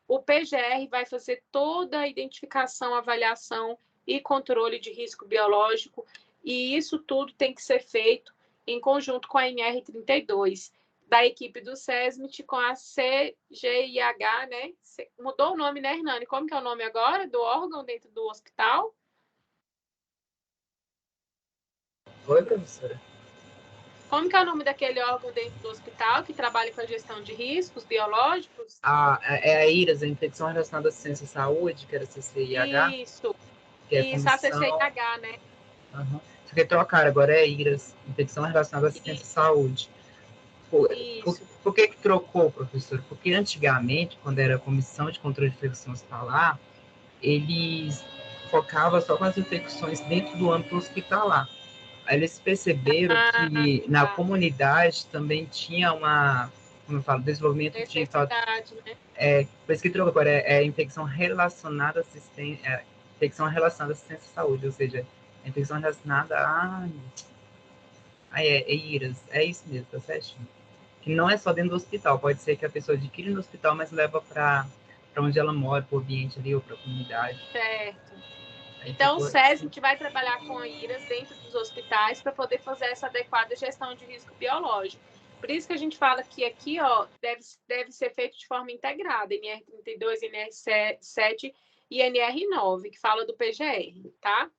O PGR vai fazer toda a identificação, avaliação e controle de risco biológico, e isso tudo tem que ser feito em conjunto com a NR32, da equipe do SESMIT com a CGIH, né? Mudou o nome, né, Hernani? Como que é o nome agora do órgão dentro do hospital? Oi, professora. Como que é o nome daquele órgão dentro do hospital que trabalha com a gestão de riscos biológicos? É a IRAS, a Infecção Relacionada à Ciência e Saúde, que era a CCIH. Isso, Que é isso, a CCIH, né? Uhum. Só que trocaram, agora é IRAS, Infecção Relacionada à Ciência e Saúde. Por que trocou, professor? Porque antigamente, quando era a Comissão de Controle de Infecção Hospitalar, eles focavam só com as infecções dentro do âmbito hospitalar. Aí eles perceberam que na comunidade também tinha como eu falo, desenvolvimento de... Por isso que trocou agora, é infecção relacionada à assistência à saúde, ou seja, a infecção relacionada é IRAS, é isso mesmo, tá certinho. Que não é só dentro do hospital, pode ser que a pessoa adquire no hospital, mas leva para onde ela mora, para o ambiente ali, ou para a comunidade. Certo. Então, o SESMIT vai trabalhar com a IRAS dentro dos hospitais para poder fazer essa adequada gestão de risco biológico. Por isso que a gente fala que aqui, ó, deve ser feito de forma integrada, NR32, NR7 e NR9, que fala do PGR, tá?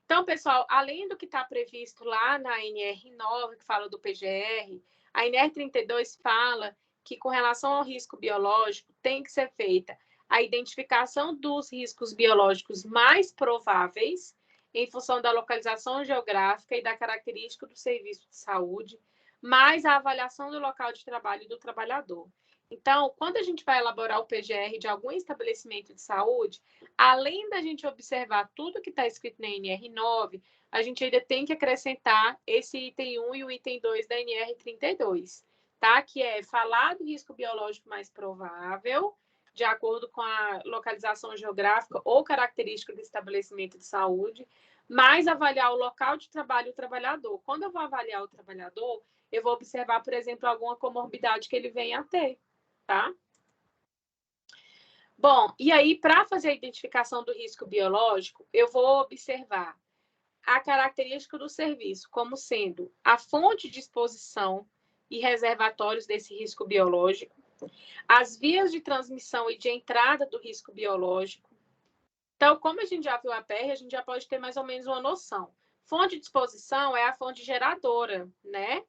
Então, pessoal, além do que está previsto lá na NR9, que fala do PGR, a NR32 fala que, com relação ao risco biológico, tem que ser feita a identificação dos riscos biológicos mais prováveis, em função da localização geográfica e da característica do serviço de saúde, mais a avaliação do local de trabalho do trabalhador. Então, quando a gente vai elaborar o PGR de algum estabelecimento de saúde, além da gente observar tudo que está escrito na NR9, a gente ainda tem que acrescentar esse item 1 e o item 2 da NR32, tá? Que é falar do risco biológico mais provável, de acordo com a localização geográfica ou característica do estabelecimento de saúde, mais avaliar o local de trabalho e o trabalhador. Quando eu vou avaliar o trabalhador, eu vou observar, por exemplo, alguma comorbidade que ele venha a ter, tá? Bom, e aí, para fazer a identificação do risco biológico, eu vou observar a característica do serviço como sendo a fonte de exposição e reservatórios desse risco biológico, as vias de transmissão e de entrada do risco biológico. Então, como a gente já viu a PR, a gente já pode ter mais ou menos uma noção. Fonte de exposição é a fonte geradora, né?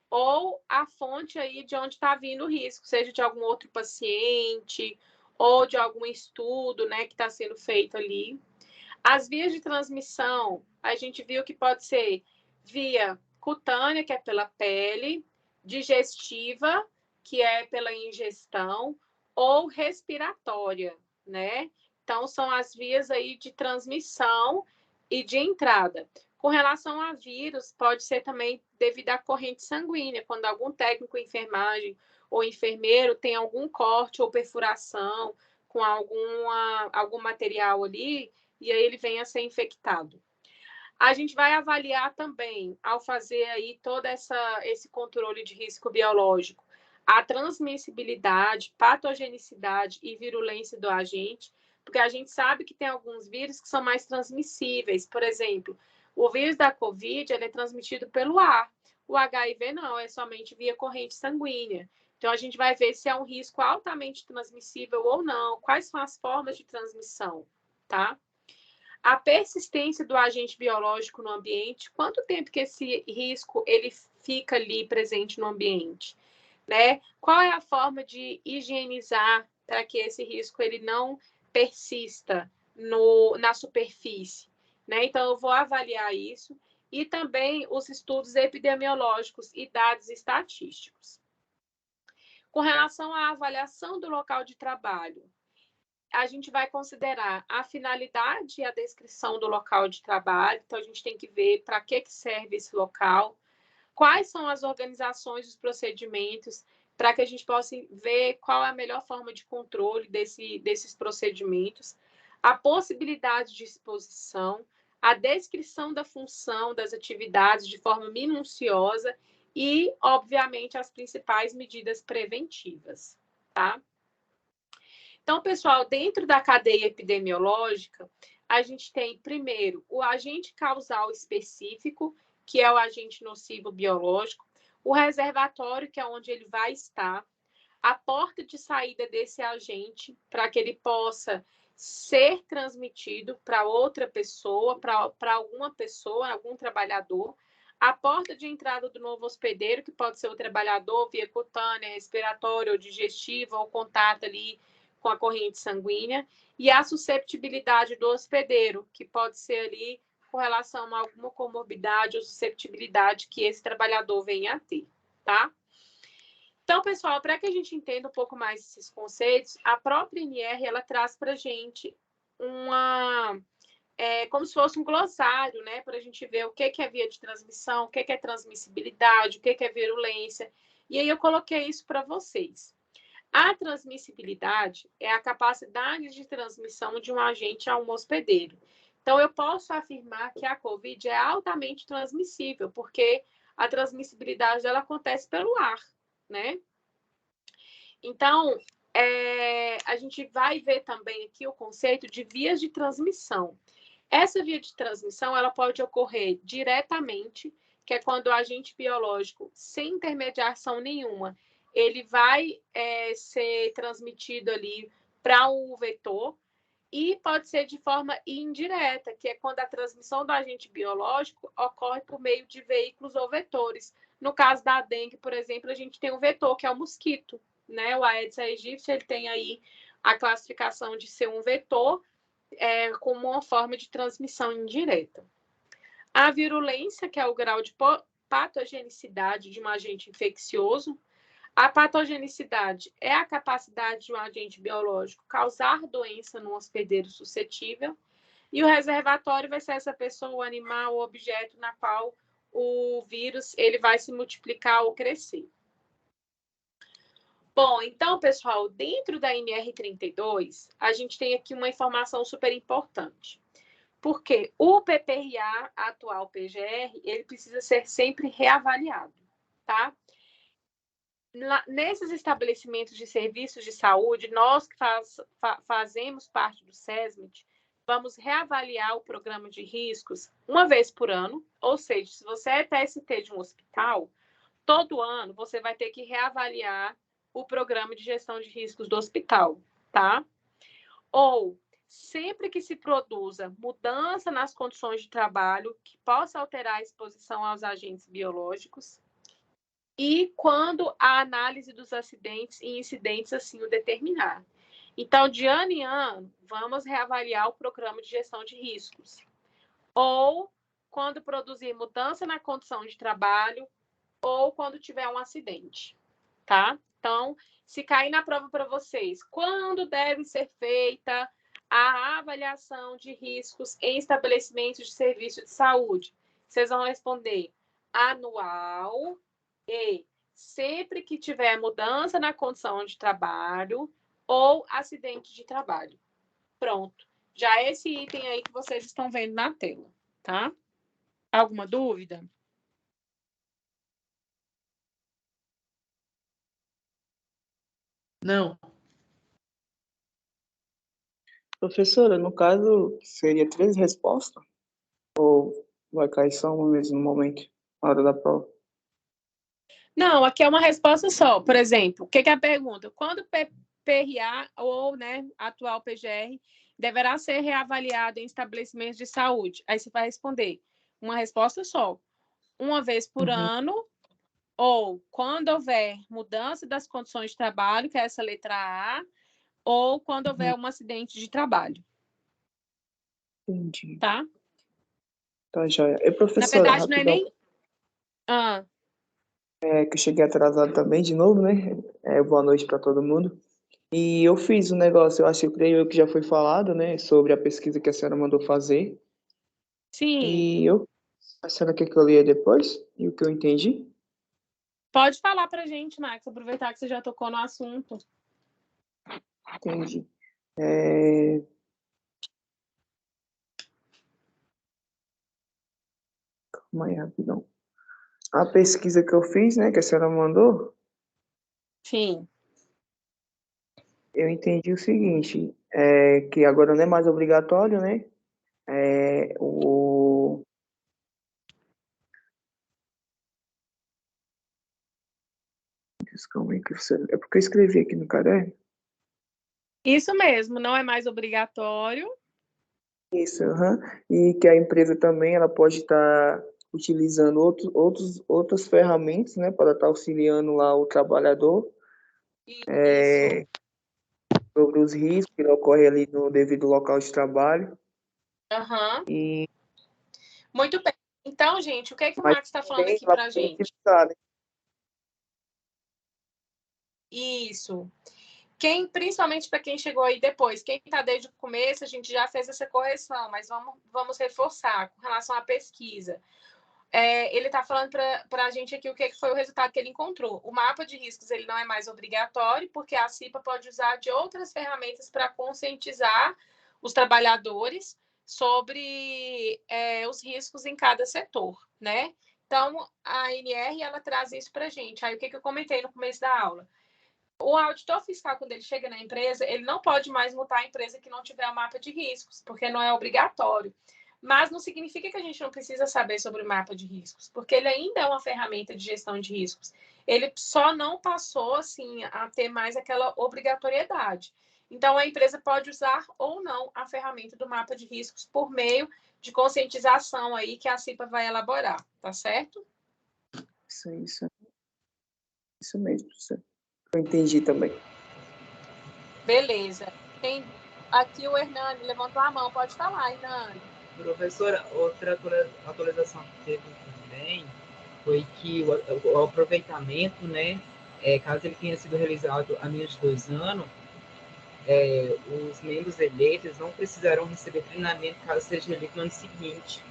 Ou a fonte aí de onde está vindo o risco, seja de algum outro paciente ou de algum estudo, né, que está sendo feito ali. As vias de transmissão, a gente viu que pode ser via cutânea, que é pela pele, digestiva, que é pela ingestão, ou respiratória, né? Então, são as vias aí de transmissão e de entrada. Com relação a vírus, pode ser também devido à corrente sanguínea, quando algum técnico de enfermagem ou enfermeiro tem algum corte ou perfuração com algum material ali, e aí ele vem a ser infectado. A gente vai avaliar também, ao fazer aí todo esse controle de risco biológico, a transmissibilidade, patogenicidade e virulência do agente, porque a gente sabe que tem alguns vírus que são mais transmissíveis. Por exemplo, o vírus da COVID, ele é transmitido pelo ar. O HIV não, é somente via corrente sanguínea. Então, a gente vai ver se é um risco altamente transmissível ou não, quais são as formas de transmissão, tá? A persistência do agente biológico no ambiente, quanto tempo que esse risco ele fica ali presente no ambiente, né? Qual é a forma de higienizar para que esse risco ele não persista na superfície, né? Então, eu vou avaliar isso e também os estudos epidemiológicos e dados estatísticos. Com relação à avaliação do local de trabalho, a gente vai considerar a finalidade e a descrição do local de trabalho. Então, a gente tem que ver para que serve esse local, quais são as organizações, os procedimentos, para que a gente possa ver qual é a melhor forma de controle desses procedimentos, a possibilidade de exposição, a descrição da função das atividades de forma minuciosa e, obviamente, as principais medidas preventivas, tá? Então, pessoal, dentro da cadeia epidemiológica, a gente tem, primeiro, o agente causal específico, que é o agente nocivo biológico, o reservatório, que é onde ele vai estar, a porta de saída desse agente, para que ele possa ser transmitido para outra pessoa, para alguma pessoa, algum trabalhador, a porta de entrada do novo hospedeiro, que pode ser o trabalhador via cutânea, respiratória ou digestiva, ou contato ali com a corrente sanguínea, e a susceptibilidade do hospedeiro, que pode ser ali com relação a alguma comorbidade ou susceptibilidade que esse trabalhador venha a ter, tá? Então, pessoal, para que a gente entenda um pouco mais esses conceitos, a própria NR, ela traz para a gente como se fosse um glossário, né? Para a gente ver o que é via de transmissão, o que é transmissibilidade, o que é virulência. E aí eu coloquei isso para vocês. A transmissibilidade é a capacidade de transmissão de um agente a um hospedeiro. Então, eu posso afirmar que a COVID é altamente transmissível, porque a transmissibilidade dela acontece pelo ar, né? Então, a gente vai ver também aqui o conceito de vias de transmissão. Essa via de transmissão, ela pode ocorrer diretamente, que é quando o agente biológico, sem intermediação nenhuma, ele vai ser transmitido ali para um vetor, e pode ser de forma indireta, que é quando a transmissão do agente biológico ocorre por meio de veículos ou vetores. No caso da dengue, por exemplo, a gente tem um vetor, que é o mosquito, né? O Aedes aegypti, ele tem aí a classificação de ser um vetor como uma forma de transmissão indireta. A virulência, que é o grau de patogenicidade de um agente infeccioso. A patogenicidade é a capacidade de um agente biológico causar doença no hospedeiro suscetível. E o reservatório vai ser essa pessoa, o animal, o objeto na qual o vírus ele vai se multiplicar ou crescer. Bom, então, pessoal, dentro da NR32, a gente tem aqui uma informação super importante. Porque o PPRA, atual PGR, ele precisa ser sempre reavaliado, tá? nesses estabelecimentos de serviços de saúde, nós que fazemos parte do SESMIT, vamos reavaliar o programa de riscos uma vez por ano, ou seja, se você é TST de um hospital, todo ano você vai ter que reavaliar o programa de gestão de riscos do hospital, tá? Ou sempre que se produza mudança nas condições de trabalho que possa alterar a exposição aos agentes biológicos, e quando a análise dos acidentes e incidentes assim o determinar. Então, de ano em ano, vamos reavaliar o programa de gestão de riscos. Ou quando produzir mudança na condição de trabalho, ou quando tiver um acidente, tá? Então, se cair na prova para vocês, quando deve ser feita a avaliação de riscos em estabelecimentos de serviço de saúde? Vocês vão responder anual e sempre que tiver mudança na condição de trabalho ou acidente de trabalho. Pronto. Já é esse item aí que vocês estão vendo na tela, tá? Alguma dúvida? Não. Professora, no caso, seria 3 respostas? Ou vai cair só uma vez no momento, na hora da prova? Não, aqui é uma resposta só. Por exemplo, o que é a pergunta? Quando PRA ou, né, atual PGR deverá ser reavaliado em estabelecimentos de saúde? Aí você vai responder uma resposta só. Uma vez por ano, ou quando houver mudança das condições de trabalho, que é essa letra A, ou quando houver um acidente de trabalho. Entendi. Tá? Tá, joia. E, Na professora, verdade, não é rapidão, nem... Ah, que eu cheguei atrasado também, de novo, né? Boa noite para todo mundo. E eu fiz um negócio, eu creio eu que já foi falado, né? Sobre a pesquisa que a senhora mandou fazer. sim. E a senhora quer que eu leia depois? E o que eu entendi? Pode falar pra gente, Max, aproveitar que você já tocou no assunto. Entendi. Calma aí, rapidão. A pesquisa que eu fiz, né, que a senhora mandou, Sim. eu entendi o seguinte, que agora não é mais obrigatório, né? Calma aí, professora. É porque eu escrevi aqui no caderno. Isso mesmo, não é mais obrigatório. Isso, e que a empresa também ela pode estar utilizando outras ferramentas, né, para estar auxiliando lá o trabalhador sobre os riscos que ocorrem ali no devido local de trabalho. E... Muito bem. Então, gente, o que é que o Max está falando aqui para a gente? Né? Isso. Principalmente para quem chegou aí depois, quem está desde o começo, a gente já fez essa correção, mas vamos reforçar com relação à pesquisa. Ele está falando para a gente aqui o que foi o resultado que ele encontrou. O mapa de riscos ele não é mais obrigatório, porque a CIPA pode usar de outras ferramentas para conscientizar os trabalhadores sobre os riscos em cada setor, né? Então, a ANR, ela traz isso para a gente. Aí, o que eu comentei no começo da aula? O auditor fiscal, quando ele chega na empresa, ele não pode mais multar a empresa que não tiver o mapa de riscos, porque não é obrigatório. Mas não significa que a gente não precisa saber sobre o mapa de riscos, porque ele ainda é uma ferramenta de gestão de riscos. Ele só não passou assim a ter mais aquela obrigatoriedade. Então, a empresa pode usar ou não a ferramenta do mapa de riscos por meio de conscientização aí que a CIPA vai elaborar, tá certo? Isso mesmo, professor. Eu entendi também. Beleza. Aqui o Hernani levantou a mão. Pode falar, Hernani. Professora, outra atualização que teve também foi que o aproveitamento, né, caso ele tenha sido realizado há menos de 2 anos, os membros eleitos não precisarão receber treinamento caso seja eleito no ano seguinte.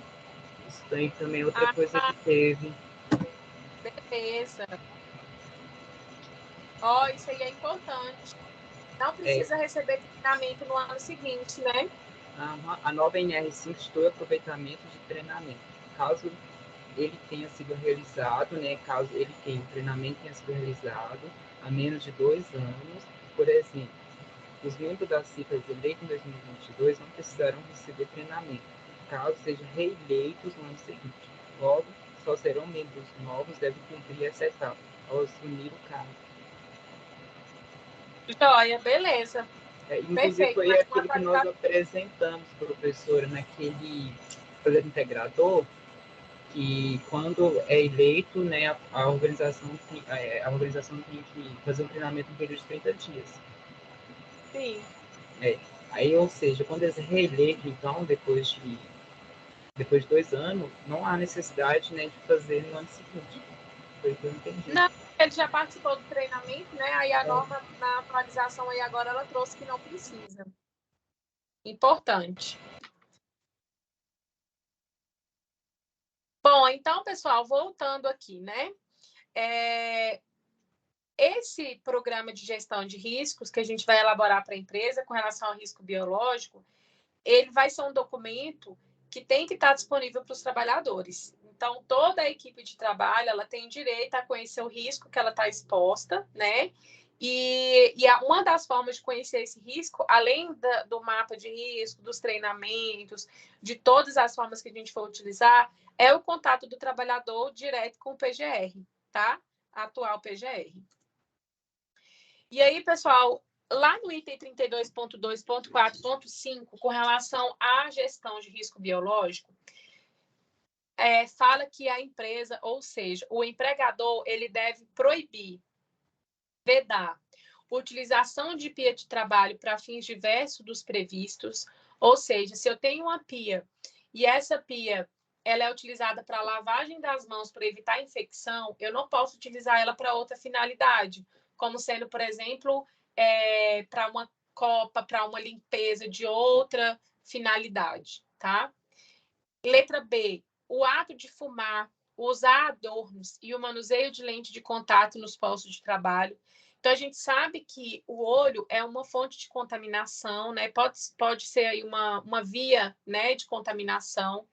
Isso também é outra coisa que teve. Beleza. Isso aí é importante. Não precisa receber treinamento no ano seguinte, né? A nova NR5 institui aproveitamento de treinamento. Caso ele tenha sido realizado, né, caso ele tenha, o treinamento tenha sido realizado há menos de 2 anos. Por exemplo, os membros da CIFAS eleitos em 2022 não precisarão receber treinamento, caso sejam reeleitos no ano seguinte. Logo, só serão membros novos, devem cumprir essa etapa ao assumir o cargo. Joia, beleza. Inclusive, Perfeito, foi mas aquilo que nós apresentamos, professora, naquele projeto integrador, que quando é eleito, né, a organização tem que fazer um treinamento no período de 30 dias. Sim. Aí, ou seja, quando eles reeleitos, então, depois de 2 anos, não há necessidade, né, de fazer no ano seguinte. Foi o que eu entendi. Não, ele já participou do treinamento, né? Aí a norma, na atualização aí agora, ela trouxe que não precisa. Importante. Bom, então, pessoal, voltando aqui, né? Esse programa de gestão de riscos que a gente vai elaborar para a empresa com relação ao risco biológico, ele vai ser um documento que tem que estar disponível para os trabalhadores. Então, toda a equipe de trabalho, ela tem direito a conhecer o risco que ela está exposta, né? E uma das formas de conhecer esse risco, além do mapa de risco, dos treinamentos, de todas as formas que a gente for utilizar, é o contato do trabalhador direto com o PGR, tá? Atual PGR. E aí, pessoal, lá no item 32.2.4.5, com relação à gestão de risco biológico, fala que a empresa, ou seja, o empregador, ele deve proibir, vedar, utilização de pia de trabalho para fins diversos dos previstos, ou seja, se eu tenho uma pia e essa pia ela é utilizada para lavagem das mãos para evitar infecção, eu não posso utilizar ela para outra finalidade, como sendo, por exemplo, para uma copa, para uma limpeza de outra finalidade, tá? Letra B, o ato de fumar, usar adornos e o manuseio de lente de contato nos postos de trabalho. Então, a gente sabe que o olho é uma fonte de contaminação, né? Pode ser aí uma via, né, de contaminação.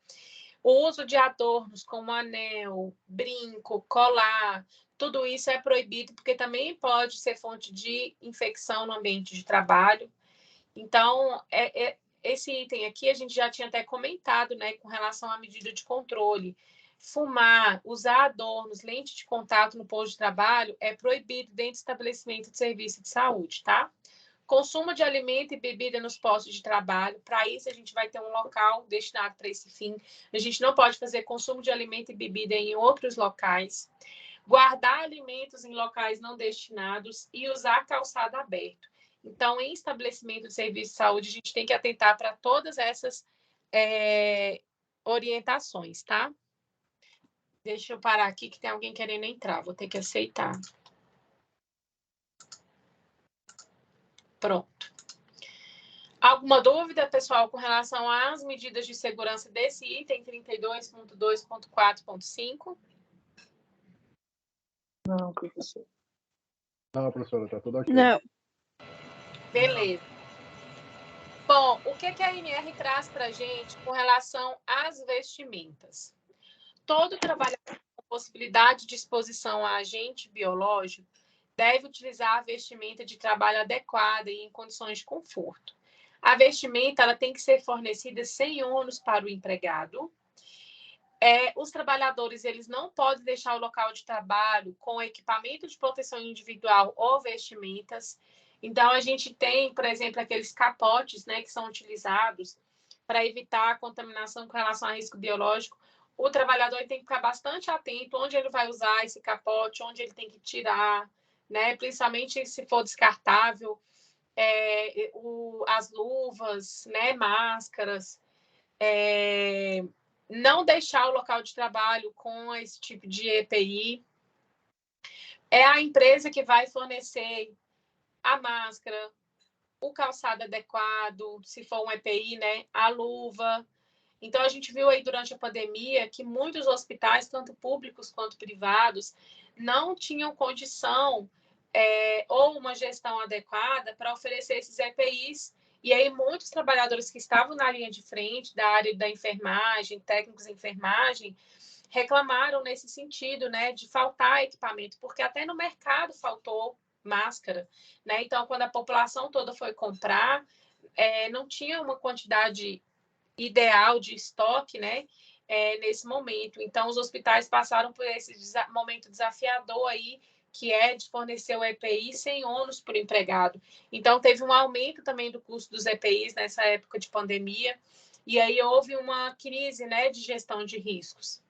O uso de adornos como anel, brinco, colar, tudo isso é proibido porque também pode ser fonte de infecção no ambiente de trabalho. Então, esse item aqui a gente já tinha até comentado, né, com relação à medida de controle. Fumar, usar adornos, lente de contato no posto de trabalho é proibido dentro do estabelecimento de serviço de saúde, tá? Consumo de alimento e bebida nos postos de trabalho. Para isso, a gente vai ter um local destinado para esse fim. A gente não pode fazer consumo de alimento e bebida em outros locais. Guardar alimentos em locais não destinados e usar calçado aberto. Então, em estabelecimento de serviço de saúde, a gente tem que atentar para todas essas orientações, tá? Deixa eu parar aqui que tem alguém querendo entrar. Vou ter que aceitar. Pronto. Alguma dúvida, pessoal, com relação às medidas de segurança desse item 32.2.4.5? Não, professor. Não, professora, tá tudo ok. Não. Beleza. Bom, o que a NR traz para a gente com relação às vestimentas? Todo trabalhador com possibilidade de exposição a agente biológico deve utilizar a vestimenta de trabalho adequada e em condições de conforto. A vestimenta ela tem que ser fornecida sem ônus para o empregado. Os trabalhadores eles não podem deixar o local de trabalho com equipamento de proteção individual ou vestimentas. Então, a gente tem, por exemplo, aqueles capotes, né, que são utilizados para evitar a contaminação com relação a risco biológico. O trabalhador tem que ficar bastante atento onde ele vai usar esse capote, onde ele tem que tirar, né, principalmente se for descartável, as luvas, né, máscaras, não deixar o local de trabalho com esse tipo de EPI. É a empresa que vai fornecer a máscara, o calçado adequado, se for um EPI, né, a luva. Então, a gente viu aí durante a pandemia que muitos hospitais, tanto públicos quanto privados, não tinham condição ou uma gestão adequada para oferecer esses EPIs. E aí, muitos trabalhadores que estavam na linha de frente da área da enfermagem, técnicos de enfermagem, reclamaram nesse sentido, né, de faltar equipamento, porque até no mercado faltou máscara, né? Então, quando a população toda foi comprar, não tinha uma quantidade ideal de estoque, né, nesse momento. Então, os hospitais passaram por esse momento desafiador aí, que é de fornecer o EPI sem ônus para o empregado. Então, teve um aumento também do custo dos EPIs nessa época de pandemia, e aí houve uma crise, né, de gestão de riscos.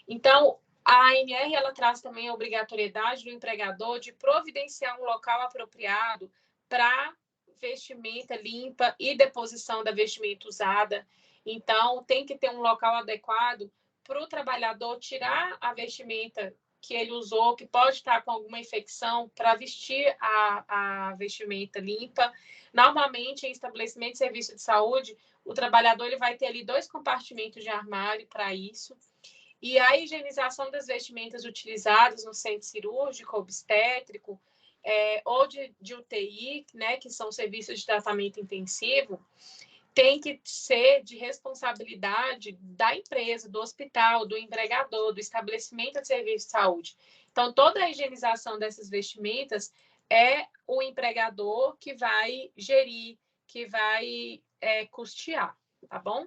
Então, a ANR, ela traz também a obrigatoriedade do empregador de providenciar um local apropriado para vestimenta limpa e deposição da vestimenta usada. Então, tem que ter um local adequado para o trabalhador tirar a vestimenta que ele usou, que pode estar com alguma infecção, para vestir a vestimenta limpa. Normalmente, em estabelecimento de serviço de saúde, o trabalhador ele vai ter ali 2 compartimentos de armário para isso. E a higienização das vestimentas utilizadas no centro cirúrgico, obstétrico, ou de UTI, né, que são serviços de tratamento intensivo, tem que ser de responsabilidade da empresa, do hospital, do empregador, do estabelecimento de serviço de saúde. Então, toda a higienização dessas vestimentas é o empregador que vai gerir, que vai custear, tá bom?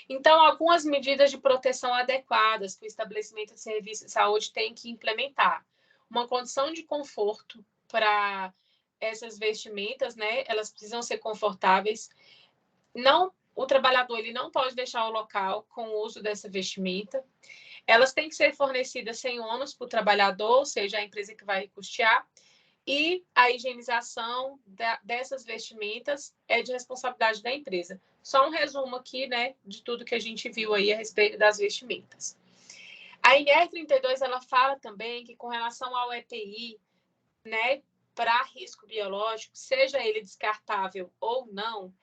Então, algumas medidas de proteção adequadas que o estabelecimento de serviço de saúde tem que implementar. Uma condição de conforto para essas vestimentas, né? Elas precisam ser confortáveis. O trabalhador ele não pode deixar o local com o uso dessa vestimenta. Elas têm que ser fornecidas sem ônus para o trabalhador, ou seja, a empresa que vai custear. E a higienização dessas vestimentas é de responsabilidade da empresa. Só um resumo aqui, né, de tudo que a gente viu aí a respeito das vestimentas. A INR 32, ela fala também que com relação ao EPI, né, para risco biológico, seja ele descartável ou não,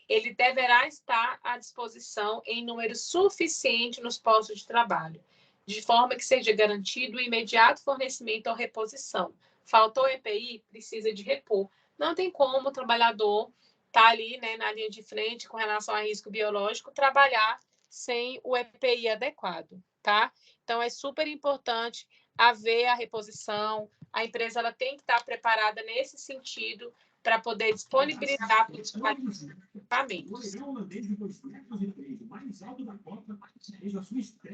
ele deverá estar à disposição em número suficiente nos postos de trabalho, de forma que seja garantido o imediato fornecimento ou reposição. Faltou EPI, precisa de repor. Não tem como o trabalhador estar ali, né, na linha de frente com relação a risco biológico, trabalhar sem o EPI adequado, tá? Então, é super importante haver a reposição. A empresa ela tem que estar preparada nesse sentido para poder disponibilizar para os equipamentos.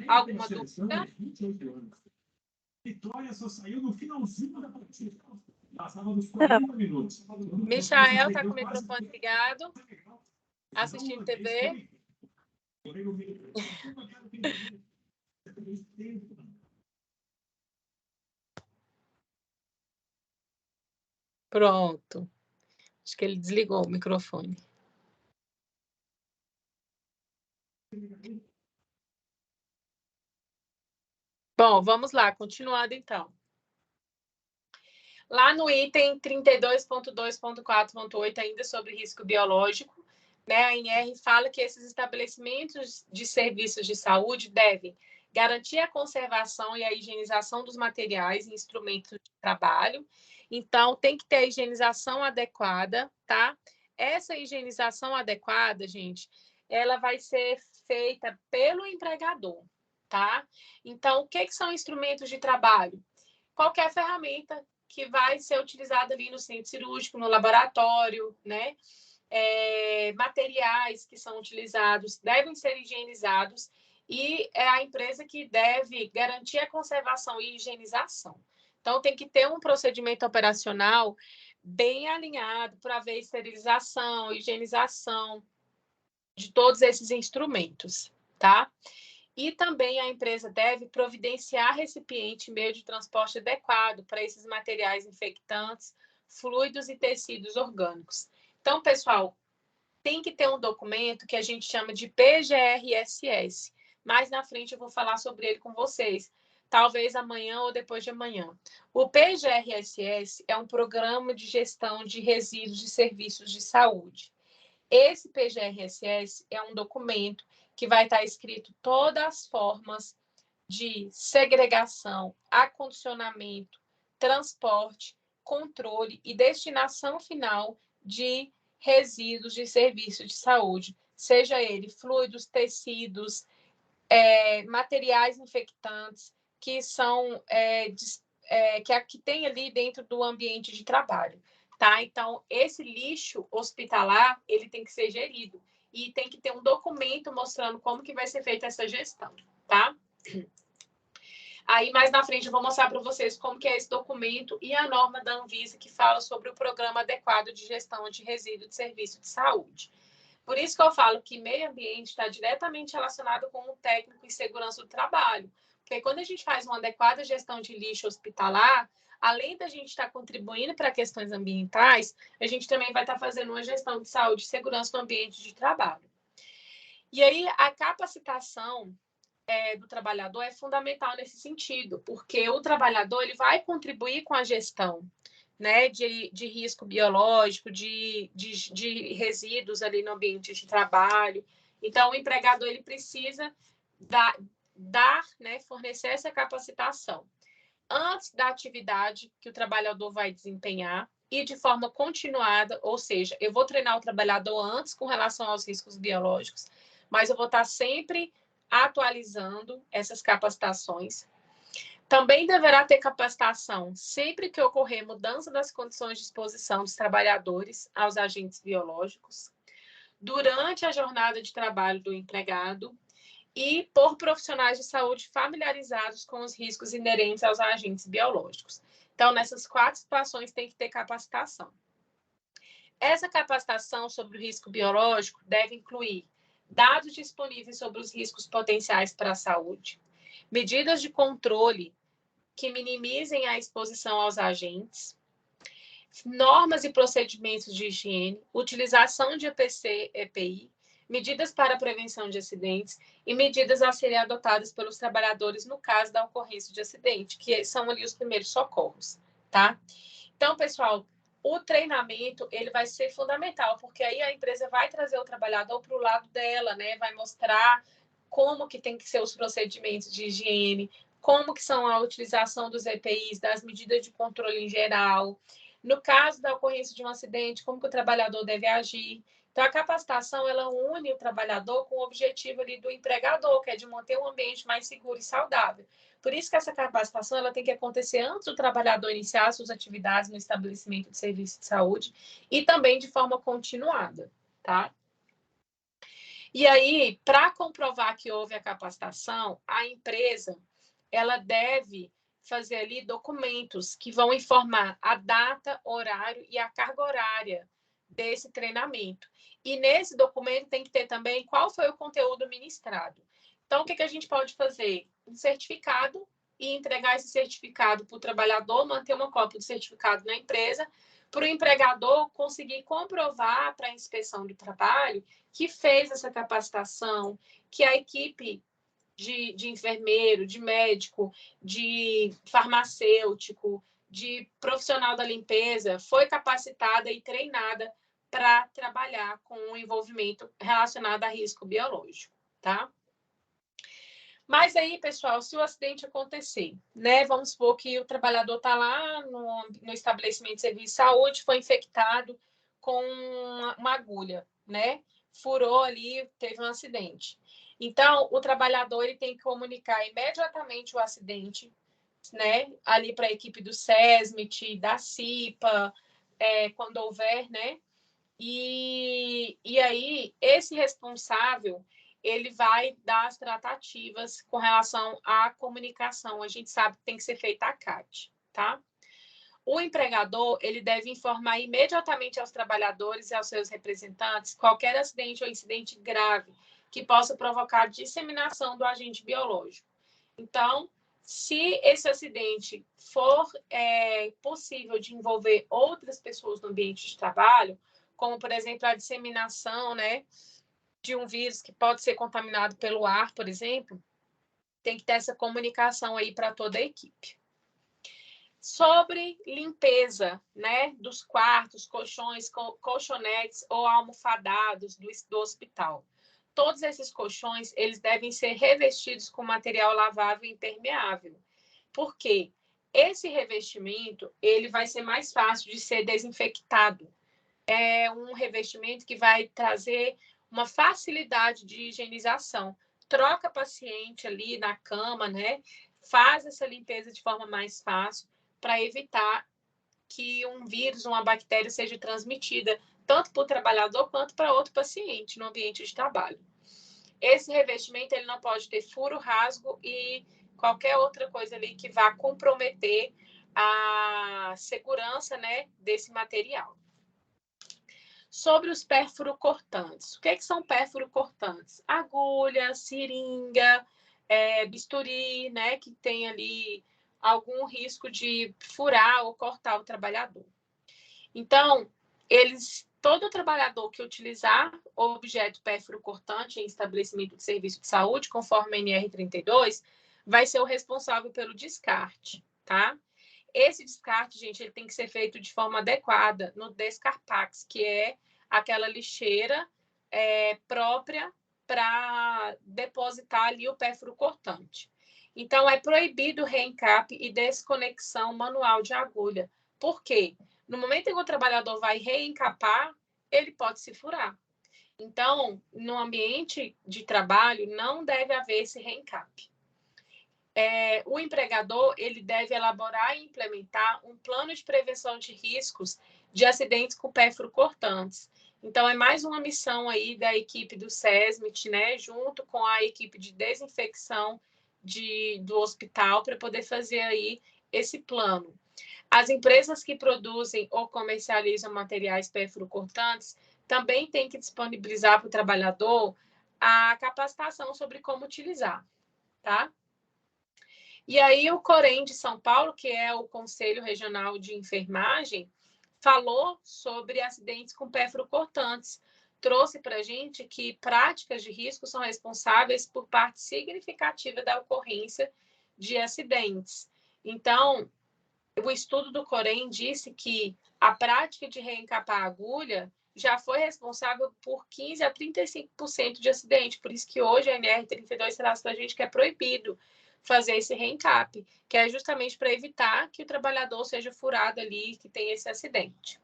Alguma dúvida? Vitória só saiu no finalzinho da partida. Passava dos 40 minutos. Michael está com o microfone ligado, assistindo TV. Pronto. Acho que ele desligou o microfone. Bom, vamos lá, continuando então. Lá no item 32.2.4.8, ainda sobre risco biológico, né, a ANR fala que esses estabelecimentos de serviços de saúde devem garantir a conservação e a higienização dos materiais e instrumentos de trabalho. Então, tem que ter a higienização adequada, tá? Essa higienização adequada, gente, ela vai ser feita pelo empregador, tá? Então, o que são instrumentos de trabalho? Qualquer ferramenta que vai ser utilizada ali no centro cirúrgico, no laboratório, né? Materiais que são utilizados devem ser higienizados e é a empresa que deve garantir a conservação e higienização. Então, tem que ter um procedimento operacional bem alinhado para haver esterilização, higienização de todos esses instrumentos, tá? E também a empresa deve providenciar recipiente e meio de transporte adequado para esses materiais infectantes, fluidos e tecidos orgânicos. Então, pessoal, tem que ter um documento que a gente chama de PGRSS. Mais na frente eu vou falar sobre ele com vocês, talvez amanhã ou depois de amanhã. O PGRSS é um programa de gestão de resíduos de serviços de saúde. Esse PGRSS é um documento que vai estar escrito todas as formas de segregação, acondicionamento, transporte, controle e destinação final de resíduos de serviço de saúde, seja ele fluidos, tecidos, materiais infectantes que são que tem ali dentro do ambiente de trabalho, tá? Então, esse lixo hospitalar, ele tem que ser gerido e tem que ter um documento mostrando como que vai ser feita essa gestão, tá? Aí, mais na frente, eu vou mostrar para vocês como que é esse documento e a norma da Anvisa que fala sobre o Programa Adequado de Gestão de Resíduos de Serviço de Saúde. Por isso que eu falo que meio ambiente está diretamente relacionado com o técnico em segurança do trabalho. Porque quando a gente faz uma adequada gestão de lixo hospitalar, além da gente estar contribuindo para questões ambientais, a gente também vai estar fazendo uma gestão de saúde e segurança no ambiente de trabalho. E aí, a capacitação do trabalhador é fundamental nesse sentido, porque o trabalhador ele vai contribuir com a gestão, né, de risco biológico, de resíduos ali no ambiente de trabalho. Então, o empregador ele precisa fornecer essa capacitação antes da atividade que o trabalhador vai desempenhar e de forma continuada, ou seja, eu vou treinar o trabalhador antes com relação aos riscos biológicos, mas eu vou estar sempre atualizando essas capacitações. Também deverá ter capacitação sempre que ocorrer mudança das condições de exposição dos trabalhadores aos agentes biológicos, durante a jornada de trabalho do empregado e por profissionais de saúde familiarizados com os riscos inerentes aos agentes biológicos. Então, nessas 4 situações tem que ter capacitação. Essa capacitação sobre o risco biológico deve incluir dados disponíveis sobre os riscos potenciais para a saúde, medidas de controle que minimizem a exposição aos agentes, normas e procedimentos de higiene, utilização de EPC, EPI, medidas para a prevenção de acidentes e medidas a serem adotadas pelos trabalhadores no caso da ocorrência de acidente, que são ali os primeiros socorros, tá? Então, pessoal, o treinamento, ele vai ser fundamental, porque aí a empresa vai trazer o trabalhador para o lado dela, né? Vai mostrar como que tem que ser os procedimentos de higiene, como que são a utilização dos EPIs, das medidas de controle em geral. No caso da ocorrência de um acidente, como que o trabalhador deve agir. Então, a capacitação, ela une o trabalhador com o objetivo ali do empregador, que é de manter um ambiente mais seguro e saudável. Por isso que essa capacitação ela tem que acontecer antes do trabalhador iniciar suas atividades no estabelecimento de serviço de saúde e também de forma continuada, tá? E aí, para comprovar que houve a capacitação, a empresa ela deve fazer ali documentos que vão informar a data, horário e a carga horária desse treinamento. E nesse documento tem que ter também qual foi o conteúdo ministrado. Então, o que a gente pode fazer? Um certificado e entregar esse certificado para o trabalhador, manter uma cópia do certificado na empresa, para o empregador conseguir comprovar para a inspeção do trabalho que fez essa capacitação, que a equipe de enfermeiro, de médico, de farmacêutico, de profissional da limpeza, foi capacitada e treinada para trabalhar com o envolvimento relacionado a risco biológico, tá? Mas aí, pessoal, se o acidente acontecer, né? Vamos supor que o trabalhador está lá no estabelecimento de serviço de saúde, foi infectado com uma agulha, né? Furou ali, teve um acidente. Então, o trabalhador ele tem que comunicar imediatamente o acidente, né? Ali para a equipe do SESMIT, da CIPA, quando houver, né? E aí, esse responsável, ele vai dar as tratativas com relação à comunicação. A gente sabe que tem que ser feita a CAT, tá? O empregador, ele deve informar imediatamente aos trabalhadores e aos seus representantes qualquer acidente ou incidente grave que possa provocar disseminação do agente biológico. Então, se esse acidente for possível de envolver outras pessoas no ambiente de trabalho, como, por exemplo, a disseminação, né, de um vírus que pode ser contaminado pelo ar, por exemplo, tem que ter essa comunicação aí para toda a equipe. Sobre limpeza, né, dos quartos, colchões, colchonetes ou almofadados do hospital. Todos esses colchões, eles devem ser revestidos com material lavável e impermeável. Por quê? Esse revestimento, ele vai ser mais fácil de ser desinfectado. É um revestimento que vai trazer uma facilidade de higienização, troca paciente ali na cama, né? Faz essa limpeza de forma mais fácil para evitar que um vírus, uma bactéria seja transmitida tanto para o trabalhador quanto para outro paciente no ambiente de trabalho. Esse revestimento ele não pode ter furo, rasgo e qualquer outra coisa ali que vá comprometer a segurança, né, desse material. Sobre os perfurocortantes. O que são perfurocortantes? Agulha, seringa, bisturi, né, que tem ali algum risco de furar ou cortar o trabalhador. Então, todo trabalhador que utilizar o objeto perfurocortante em estabelecimento de serviço de saúde, conforme a NR32, vai ser o responsável pelo descarte, tá? Esse descarte, gente, ele tem que ser feito de forma adequada no Descarpax, que é aquela lixeira própria para depositar ali o perfurocortante. Então, é proibido reencape e desconexão manual de agulha. Por quê? No momento em que o trabalhador vai reencapar, ele pode se furar. Então, no ambiente de trabalho, não deve haver esse reencape. O empregador ele deve elaborar e implementar um plano de prevenção de riscos de acidentes com perfurocortantes. Então, é mais uma missão aí da equipe do SESMIT, né, junto com a equipe de desinfecção do hospital, para poder fazer aí esse plano. As empresas que produzem ou comercializam materiais perfurocortantes também têm que disponibilizar para o trabalhador a capacitação sobre como utilizar, tá? E aí o Corém de São Paulo, que é o Conselho Regional de Enfermagem, falou sobre acidentes com perfurocortantes. Trouxe para a gente que práticas de risco são responsáveis por parte significativa da ocorrência de acidentes. Então, o estudo do Corém disse que a prática de reencapar a agulha já foi responsável por 15% a 35% de acidente. Por isso que hoje a NR32 traz para a gente que é proibido fazer esse reencape, que é justamente para evitar que o trabalhador seja furado ali, que tenha esse acidente.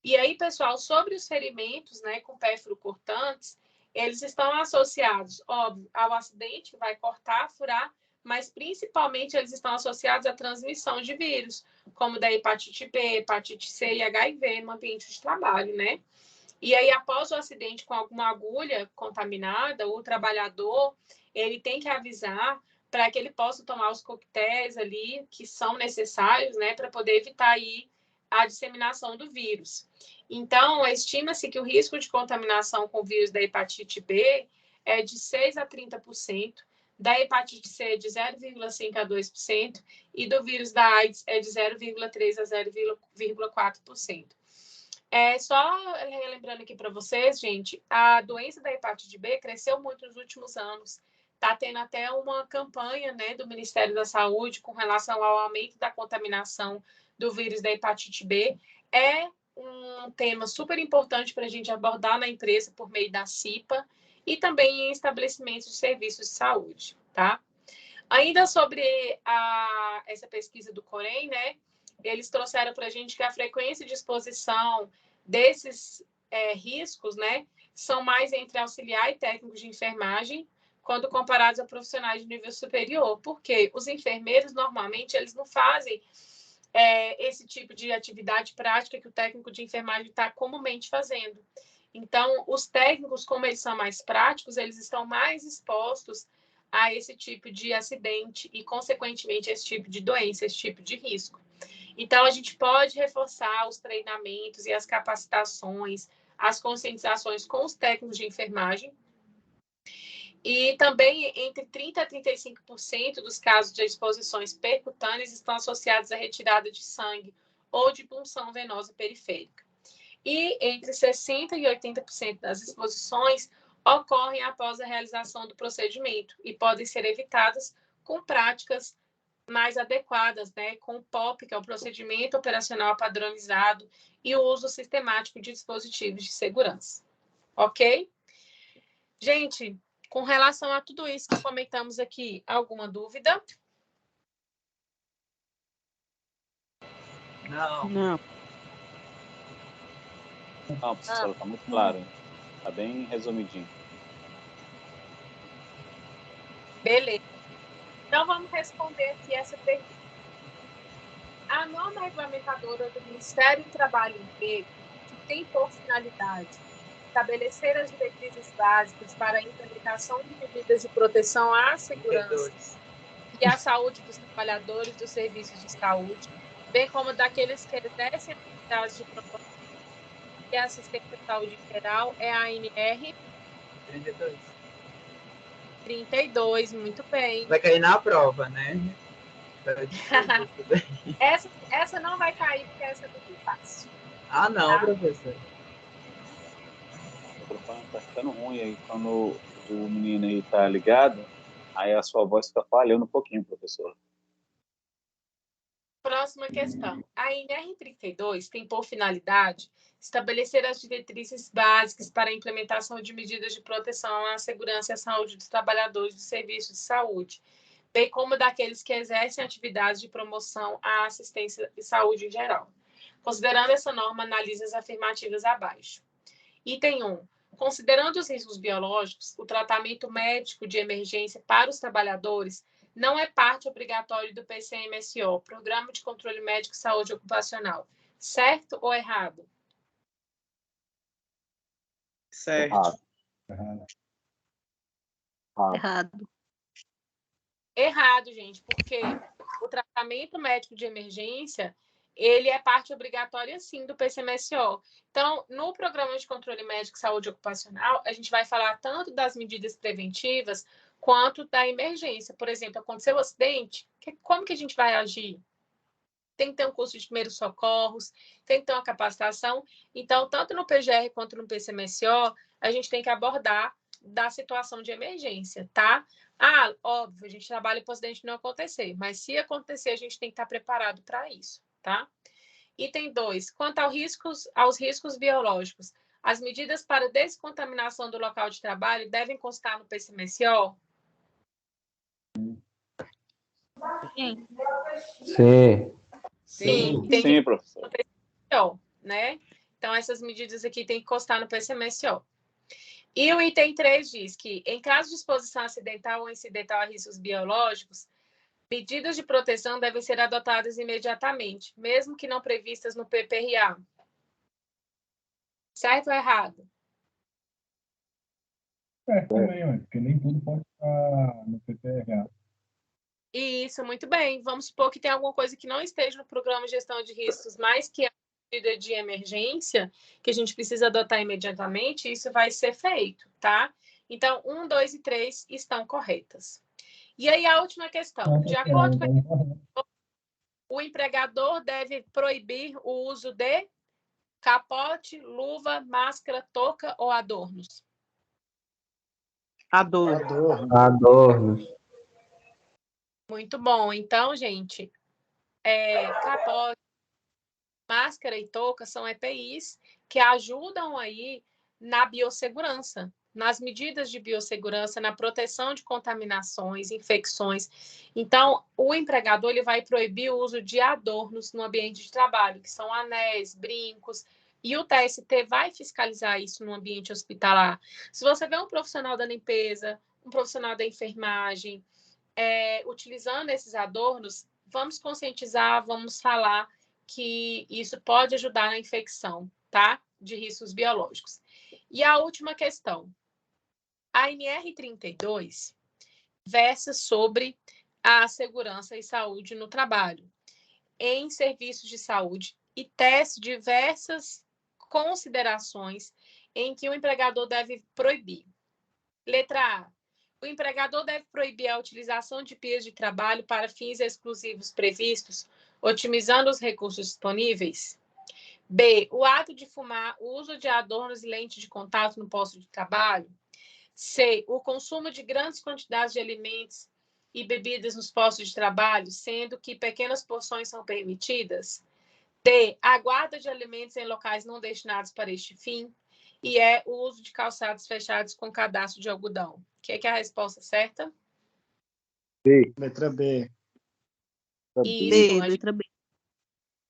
E aí, pessoal, sobre os ferimentos, né, com perfurocortantes, eles estão associados, óbvio, ao acidente que vai cortar, furar, mas principalmente eles estão associados à transmissão de vírus, como da hepatite B, hepatite C e HIV no ambiente de trabalho, né? E aí, após o acidente com alguma agulha contaminada, o trabalhador, ele tem que avisar para que ele possa tomar os coquetéis ali que são necessários, né, para poder evitar aí a disseminação do vírus. Então, estima-se que o risco de contaminação com o vírus da hepatite B é de 6% a 30%, da hepatite C é de 0,5% a 2%, e do vírus da AIDS é de 0,3% a 0,4%. Só relembrando aqui para vocês, gente, a doença da hepatite B cresceu muito nos últimos anos. Está tendo até uma campanha, né, do Ministério da Saúde com relação ao aumento da contaminação do vírus da hepatite B. É um tema super importante para a gente abordar na empresa por meio da CIPA e também em estabelecimentos de serviços de saúde, tá? Ainda sobre essa pesquisa do Corém, né, eles trouxeram para a gente que a frequência de exposição desses riscos, né, são mais entre auxiliar e técnicos de enfermagem, quando comparados a profissionais de nível superior, porque os enfermeiros, normalmente, eles não fazem esse tipo de atividade prática que o técnico de enfermagem está comumente fazendo. Então, os técnicos, como eles são mais práticos, eles estão mais expostos a esse tipo de acidente e, consequentemente, esse tipo de doença, esse tipo de risco. Então, a gente pode reforçar os treinamentos e as capacitações, as conscientizações com os técnicos de enfermagem. E também, entre 30% a 35% dos casos de exposições percutâneas estão associados à retirada de sangue ou de punção venosa periférica. E entre 60% e 80% das exposições ocorrem após a realização do procedimento e podem ser evitadas com práticas mais adequadas, né, com o POP, que é o procedimento operacional padronizado, e o uso sistemático de dispositivos de segurança. Ok? Gente, com relação a tudo isso que comentamos aqui, alguma dúvida? Não. Não, professora, está muito claro. Está bem resumidinho. Beleza. Então, vamos responder aqui essa pergunta. A norma regulamentadora do Ministério do Trabalho e Emprego, que tem por finalidade estabelecer as diretrizes básicas para a implementação de medidas de proteção à segurança e à saúde dos trabalhadores dos serviços de saúde, bem como daqueles que exercem atividades de promoção e assistência à saúde em geral, é a ANR 32, muito bem. Vai cair na prova, né? Essa não vai cair, porque essa é muito fácil. Ah, não, tá? professor. O microfone tá ficando ruim aí quando o menino aí tá ligado, aí a sua voz fica falhando um pouquinho, professor. Próxima questão. A ANR 32 tem por finalidade estabelecer as diretrizes básicas para a implementação de medidas de proteção à segurança e à saúde dos trabalhadores dos serviços de saúde, bem como daqueles que exercem atividades de promoção à assistência e saúde em geral. Considerando essa norma, analise as afirmativas abaixo. Item 1. Considerando os riscos biológicos, o tratamento médico de emergência para os trabalhadores não é parte obrigatória do PCMSO, Programa de Controle Médico e Saúde Ocupacional. Certo ou errado? Certo. Errado. Errado, gente, porque o tratamento médico de emergência, ele é parte obrigatória, sim, do PCMSO. Então, no Programa de Controle Médico e Saúde Ocupacional, a gente vai falar tanto das medidas preventivas quanto da emergência. Por exemplo, aconteceu um acidente, como que a gente vai agir? Tem que ter um curso de primeiros socorros, tem que ter uma capacitação. Então, tanto no PGR quanto no PCMSO, a gente tem que abordar da situação de emergência, tá? Ah, óbvio, a gente trabalha para o acidente não acontecer, mas se acontecer, a gente tem que estar preparado para isso, tá? Item 2. Quanto aos riscos biológicos, as medidas para descontaminação do local de trabalho devem constar no PCMSO? Sim. Sim. Tem Sim, professor. PCMSO, né? Então, essas medidas aqui têm que constar no PCMSO. E o item 3 diz que, em caso de exposição acidental ou incidental a riscos biológicos, medidas de proteção devem ser adotadas imediatamente, mesmo que não previstas no PPRA. Certo ou errado? Também, porque nem tudo pode estar no PPRA. Isso, muito bem. Vamos supor que tem alguma coisa que não esteja no programa de gestão de riscos, mas que é medida de emergência, que a gente precisa adotar imediatamente, isso vai ser feito, tá? Então, 1, 2 e 3 estão corretas. E aí, a última questão. De acordo com o empregador deve proibir o uso de capote, luva, máscara, touca ou adornos? Adornos. Muito bom. Então, gente, capote, máscara e touca são EPIs que ajudam aí na biossegurança, nas medidas de biossegurança, na proteção de contaminações, infecções. Então, o empregador ele vai proibir o uso de adornos no ambiente de trabalho, que são anéis, brincos, e o TST vai fiscalizar isso no ambiente hospitalar. Se você vê um profissional da limpeza, um profissional da enfermagem, utilizando esses adornos, vamos conscientizar, vamos falar que isso pode ajudar na infecção, tá? De riscos biológicos. E a última questão. A NR 32 versa sobre a segurança e saúde no trabalho, em serviços de saúde, e tece diversas considerações em que o empregador deve proibir. Letra A. O empregador deve proibir a utilização de pias de trabalho para fins exclusivos previstos, otimizando os recursos disponíveis. B. O ato de fumar, o uso de adornos e lente de contato no posto de trabalho. C. O consumo de grandes quantidades de alimentos e bebidas nos postos de trabalho, sendo que pequenas porções são permitidas. D. A guarda de alimentos em locais não destinados para este fim. E o uso de calçados fechados com cadastro de algodão. O que é a resposta certa? B. Letra B. Isso, Letra B.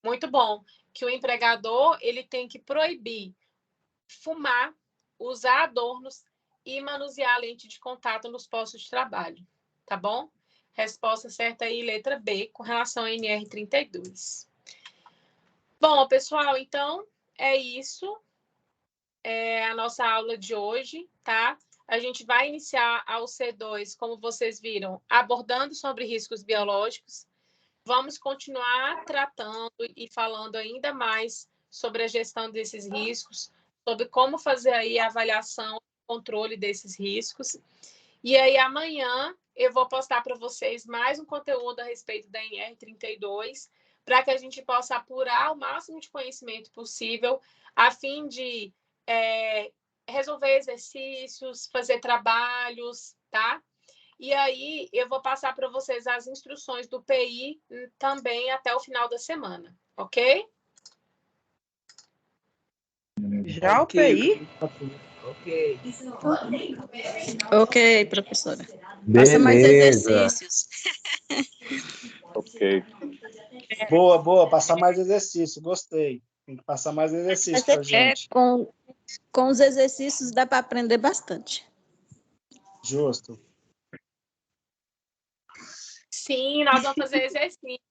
muito bom. Que o empregador ele tem que proibir fumar, usar adornos e manusear a lente de contato nos postos de trabalho. tá bom? Resposta certa aí, letra B, com relação ao NR32. Bom, pessoal, então é isso. É a nossa aula de hoje, tá? A gente vai iniciar a UC2, como vocês viram, abordando sobre riscos biológicos. Vamos continuar tratando e falando ainda mais sobre a gestão desses riscos, sobre como fazer aí a avaliação e controle desses riscos. E aí, amanhã, eu vou postar para vocês mais um conteúdo a respeito da NR32, para que a gente possa apurar o máximo de conhecimento possível, a fim de resolver exercícios, fazer trabalhos, tá? E aí, eu vou passar para vocês as instruções do PI também até o final da semana, ok? Já o PI? Ok. Ok, professora. Faça mais Beleza. exercícios. Ok. Boa, boa. Passar mais exercício. Gostei. Tem que passar mais exercício pra gente. Com os exercícios dá para aprender bastante. Justo. Sim, nós vamos fazer exercício.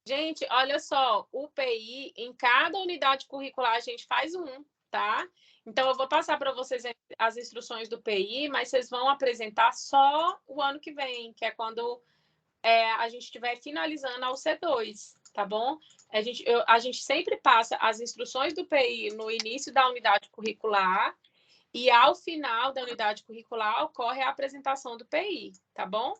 Gente, olha só, o PI, em cada unidade curricular, a gente faz um, tá? Então, eu vou passar para vocês as instruções do PI, mas vocês vão apresentar só o ano que vem, que é quando a gente estiver finalizando a UC2, tá bom? A gente sempre passa as instruções do PI no início da unidade curricular e, ao final da unidade curricular, ocorre a apresentação do PI, tá bom?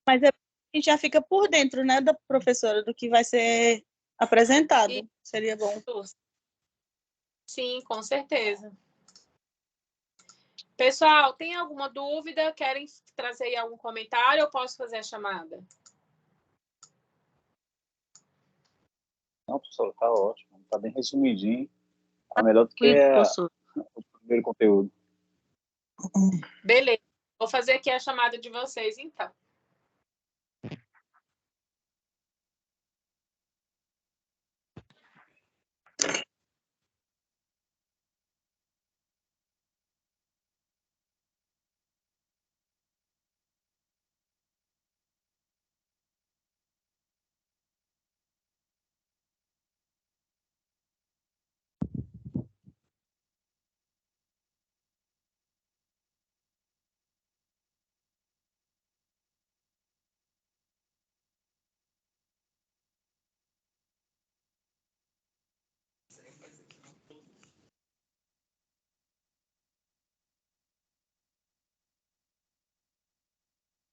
Mas a gente já fica por dentro, né, da professora, do que vai ser apresentado. Seria bom. Sim, com certeza. Pessoal, tem alguma dúvida? Querem trazer aí algum comentário ou posso fazer a chamada? Não, professor, tá ótimo. Tá bem resumidinho. Tá melhor do que o primeiro conteúdo. Beleza. Vou fazer aqui a chamada de vocês, então.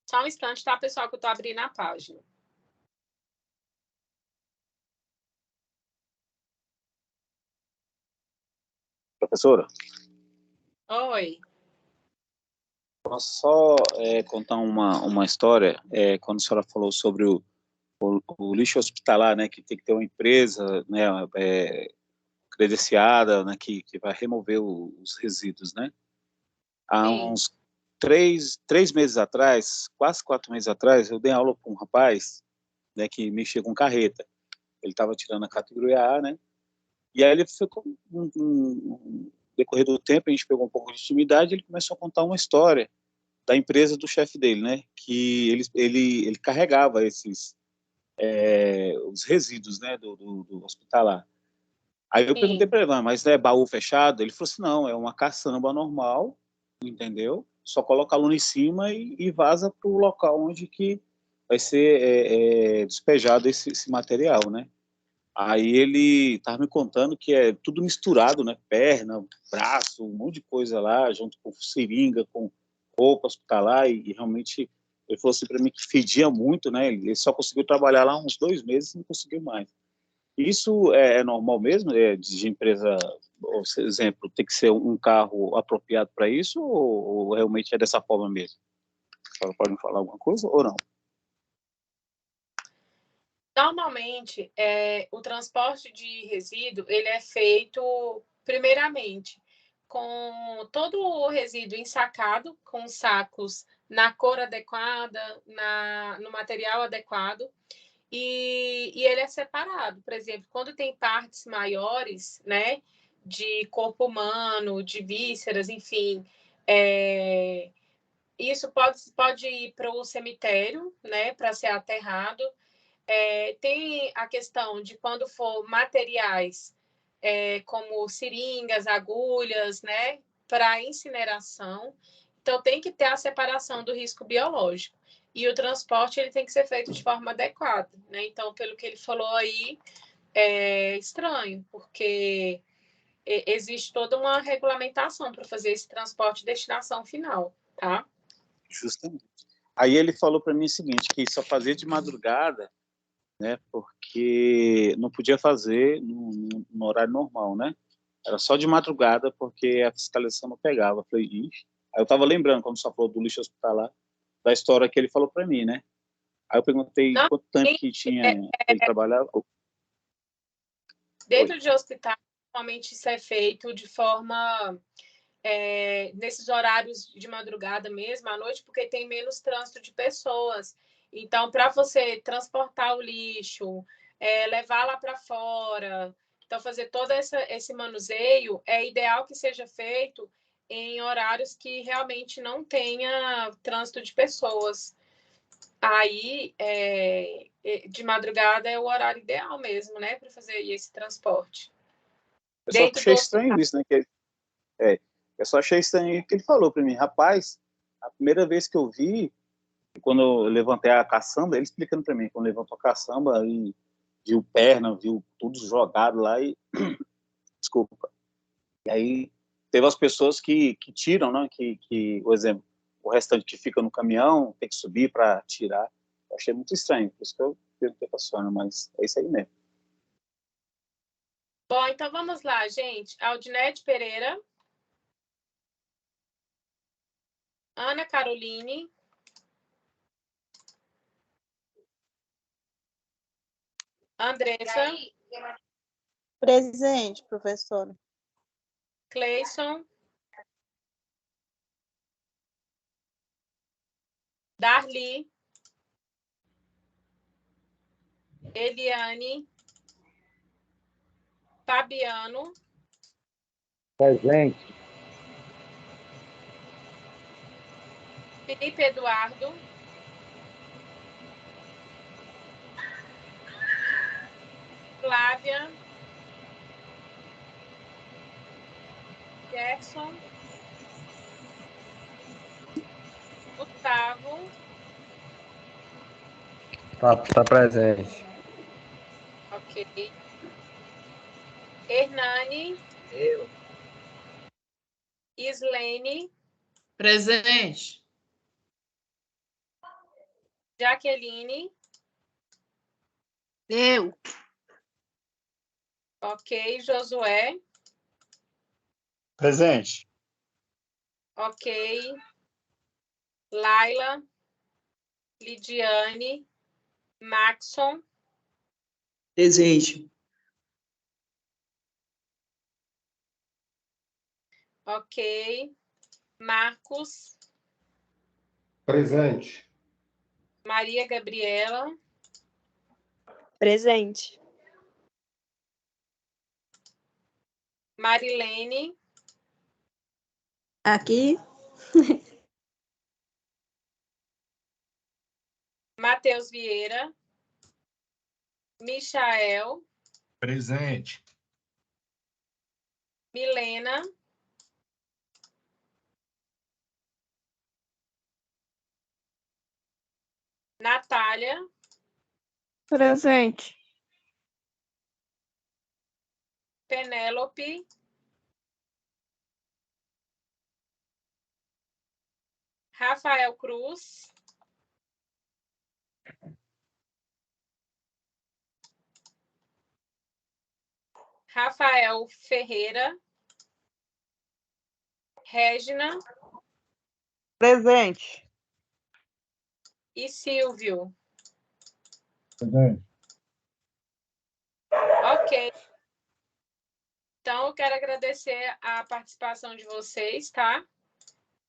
Só um instante, tá, pessoal, que eu tô abrindo a página. Professora? Oi. Posso só contar uma história? Quando a senhora falou sobre o lixo hospitalar, né, que tem que ter uma empresa, né, credenciada, né, que vai remover os resíduos, né? Há uns 3 meses atrás, quase 4 meses atrás, eu dei aula para um rapaz, né, que mexia com carreta. Ele estava tirando a categoria A, né? E aí ele ficou no decorrer do tempo, a gente pegou um pouco de intimidade, ele começou a contar uma história da empresa do chefe dele, né? Que ele carregava os resíduos, né, do hospitalar. Aí eu perguntei para ele, mas é baú fechado? Ele falou assim, não, é uma caçamba normal, entendeu? Só coloca a lona em cima e vaza para o local onde que vai ser despejado esse material, né? Aí ele estava me contando que é tudo misturado, né? Perna, braço, um monte de coisa lá, junto com seringa, com roupa hospitalar, e realmente ele falou assim para mim que fedia muito, né? Ele só conseguiu trabalhar lá uns 2 meses e não conseguiu mais. Isso é normal mesmo, de empresa, por exemplo, tem que ser um carro apropriado para isso, ou realmente é dessa forma mesmo? A senhora pode me falar alguma coisa ou não? Normalmente, o transporte de resíduo, ele é feito, primeiramente, com todo o resíduo ensacado, com sacos na cor adequada, no material adequado, e ele é separado. Por exemplo, quando tem partes maiores, né, de corpo humano, de vísceras, enfim, Isso pode ir para o cemitério, né, para ser aterrado. Tem a questão de quando for materiais, como seringas, agulhas, né, para incineração. Então, tem que ter a separação do risco biológico. E o transporte ele tem que ser feito de forma adequada, né? Então, pelo que ele falou aí, é estranho, porque existe toda uma regulamentação para fazer esse transporte de destinação final, tá? Justamente. Aí ele falou para mim o seguinte, que só fazia de madrugada, né? Porque não podia fazer no horário normal, né? Era só de madrugada, porque a fiscalização não pegava. Eu falei, ixi. Aí eu estava lembrando, quando só falou do lixo hospitalar, da história que ele falou para mim, né? Aí eu perguntei quanto tempo que tinha ele trabalhava. Dentro de hospital, normalmente isso é feito de forma nesses horários de madrugada mesmo, à noite, porque tem menos trânsito de pessoas. Então, para você transportar o lixo, levar lá para fora, então fazer todo esse manuseio, é ideal que seja feito em horários que realmente não tenha trânsito de pessoas. Aí, de madrugada é o horário ideal mesmo, né, para fazer esse transporte. Eu só achei estranho isso, né? Eu só achei estranho o que ele falou para mim. Rapaz, a primeira vez que eu vi, quando eu levantei a caçamba, ele explicando para mim, quando levantou a caçamba e viu perna, viu tudo jogado lá e... Desculpa. E aí teve as pessoas que tiram, né? Por exemplo, o restante que fica no caminhão tem que subir para tirar. Eu achei muito estranho, por isso que eu perguntei para a senhora, mas é isso aí mesmo. Bom, então vamos lá, gente. Aldinete Pereira. Ana Caroline. Andressa. Presente, professora. Cleison. Darli. Eliane. Fabiano. Presente. Felipe Eduardo. Flávia. Gerson. Gustavo. Tá presente. Ok. Hernani. Eu. Islene. Presente. Jaqueline. Eu. Ok. Josué. Presente. Ok. Laila. Lidiane. Maxon. Presente. Ok. Marcos. Presente. Maria Gabriela. Presente. Marilene. Aqui, Matheus Vieira. Michael. Presente. Milena. Natália. Presente. Penélope. Rafael Cruz. Rafael Ferreira. Régina. Presente. E Silvio. Presente. Ok. Então, eu quero agradecer a participação de vocês, tá?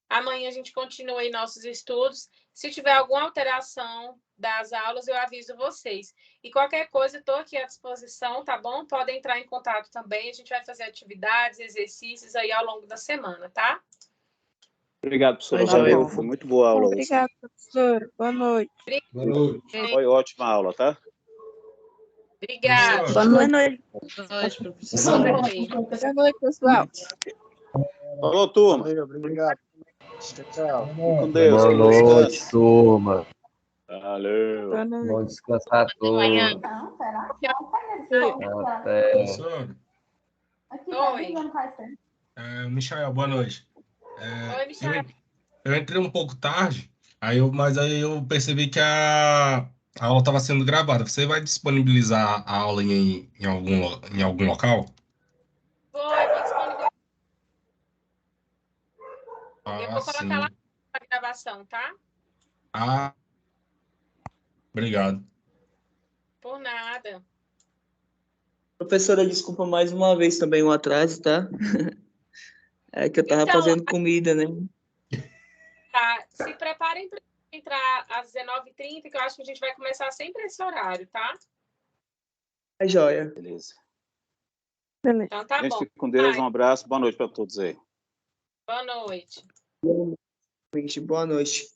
Amanhã a gente continua aí nossos estudos. Se tiver alguma alteração das aulas, eu aviso vocês. E qualquer coisa, estou aqui à disposição, tá bom? Podem entrar em contato também. A gente vai fazer atividades, exercícios aí ao longo da semana, tá? Obrigado, professora. Tá Valeu. bom. Foi muito boa a aula. Obrigada, professor. Boa noite. Boa noite. Foi ótima aula, tá? Obrigada. Professora. Boa noite. Boa noite, professor. Boa noite, pessoal. Falou, turma. Valeu, obrigado. Tchau, tchau. Fique com Deus. Boa Bom noite, descanso. turma. Valeu. Boa noite. Bom descansar a todos. Até. Professora. Oi. Michael, boa noite. Oi, Michel. Eu entrei um pouco tarde, mas aí eu percebi que a aula estava sendo gravada. Você vai disponibilizar a aula em algum local? Vou disponibilizar. Eu vou sim. colocar lá na gravação, tá? Ah, obrigado. Por nada. Professora, desculpa mais uma vez também o atraso, tá? É que eu tava Então, fazendo comida, né? Tá, se preparem para entrar às 19h30, que eu acho que a gente vai começar sempre esse horário, tá? É joia. Beleza. Então tá Gente, bom. fique com Deus. Um abraço. Boa noite para todos aí. Boa noite. Boa noite.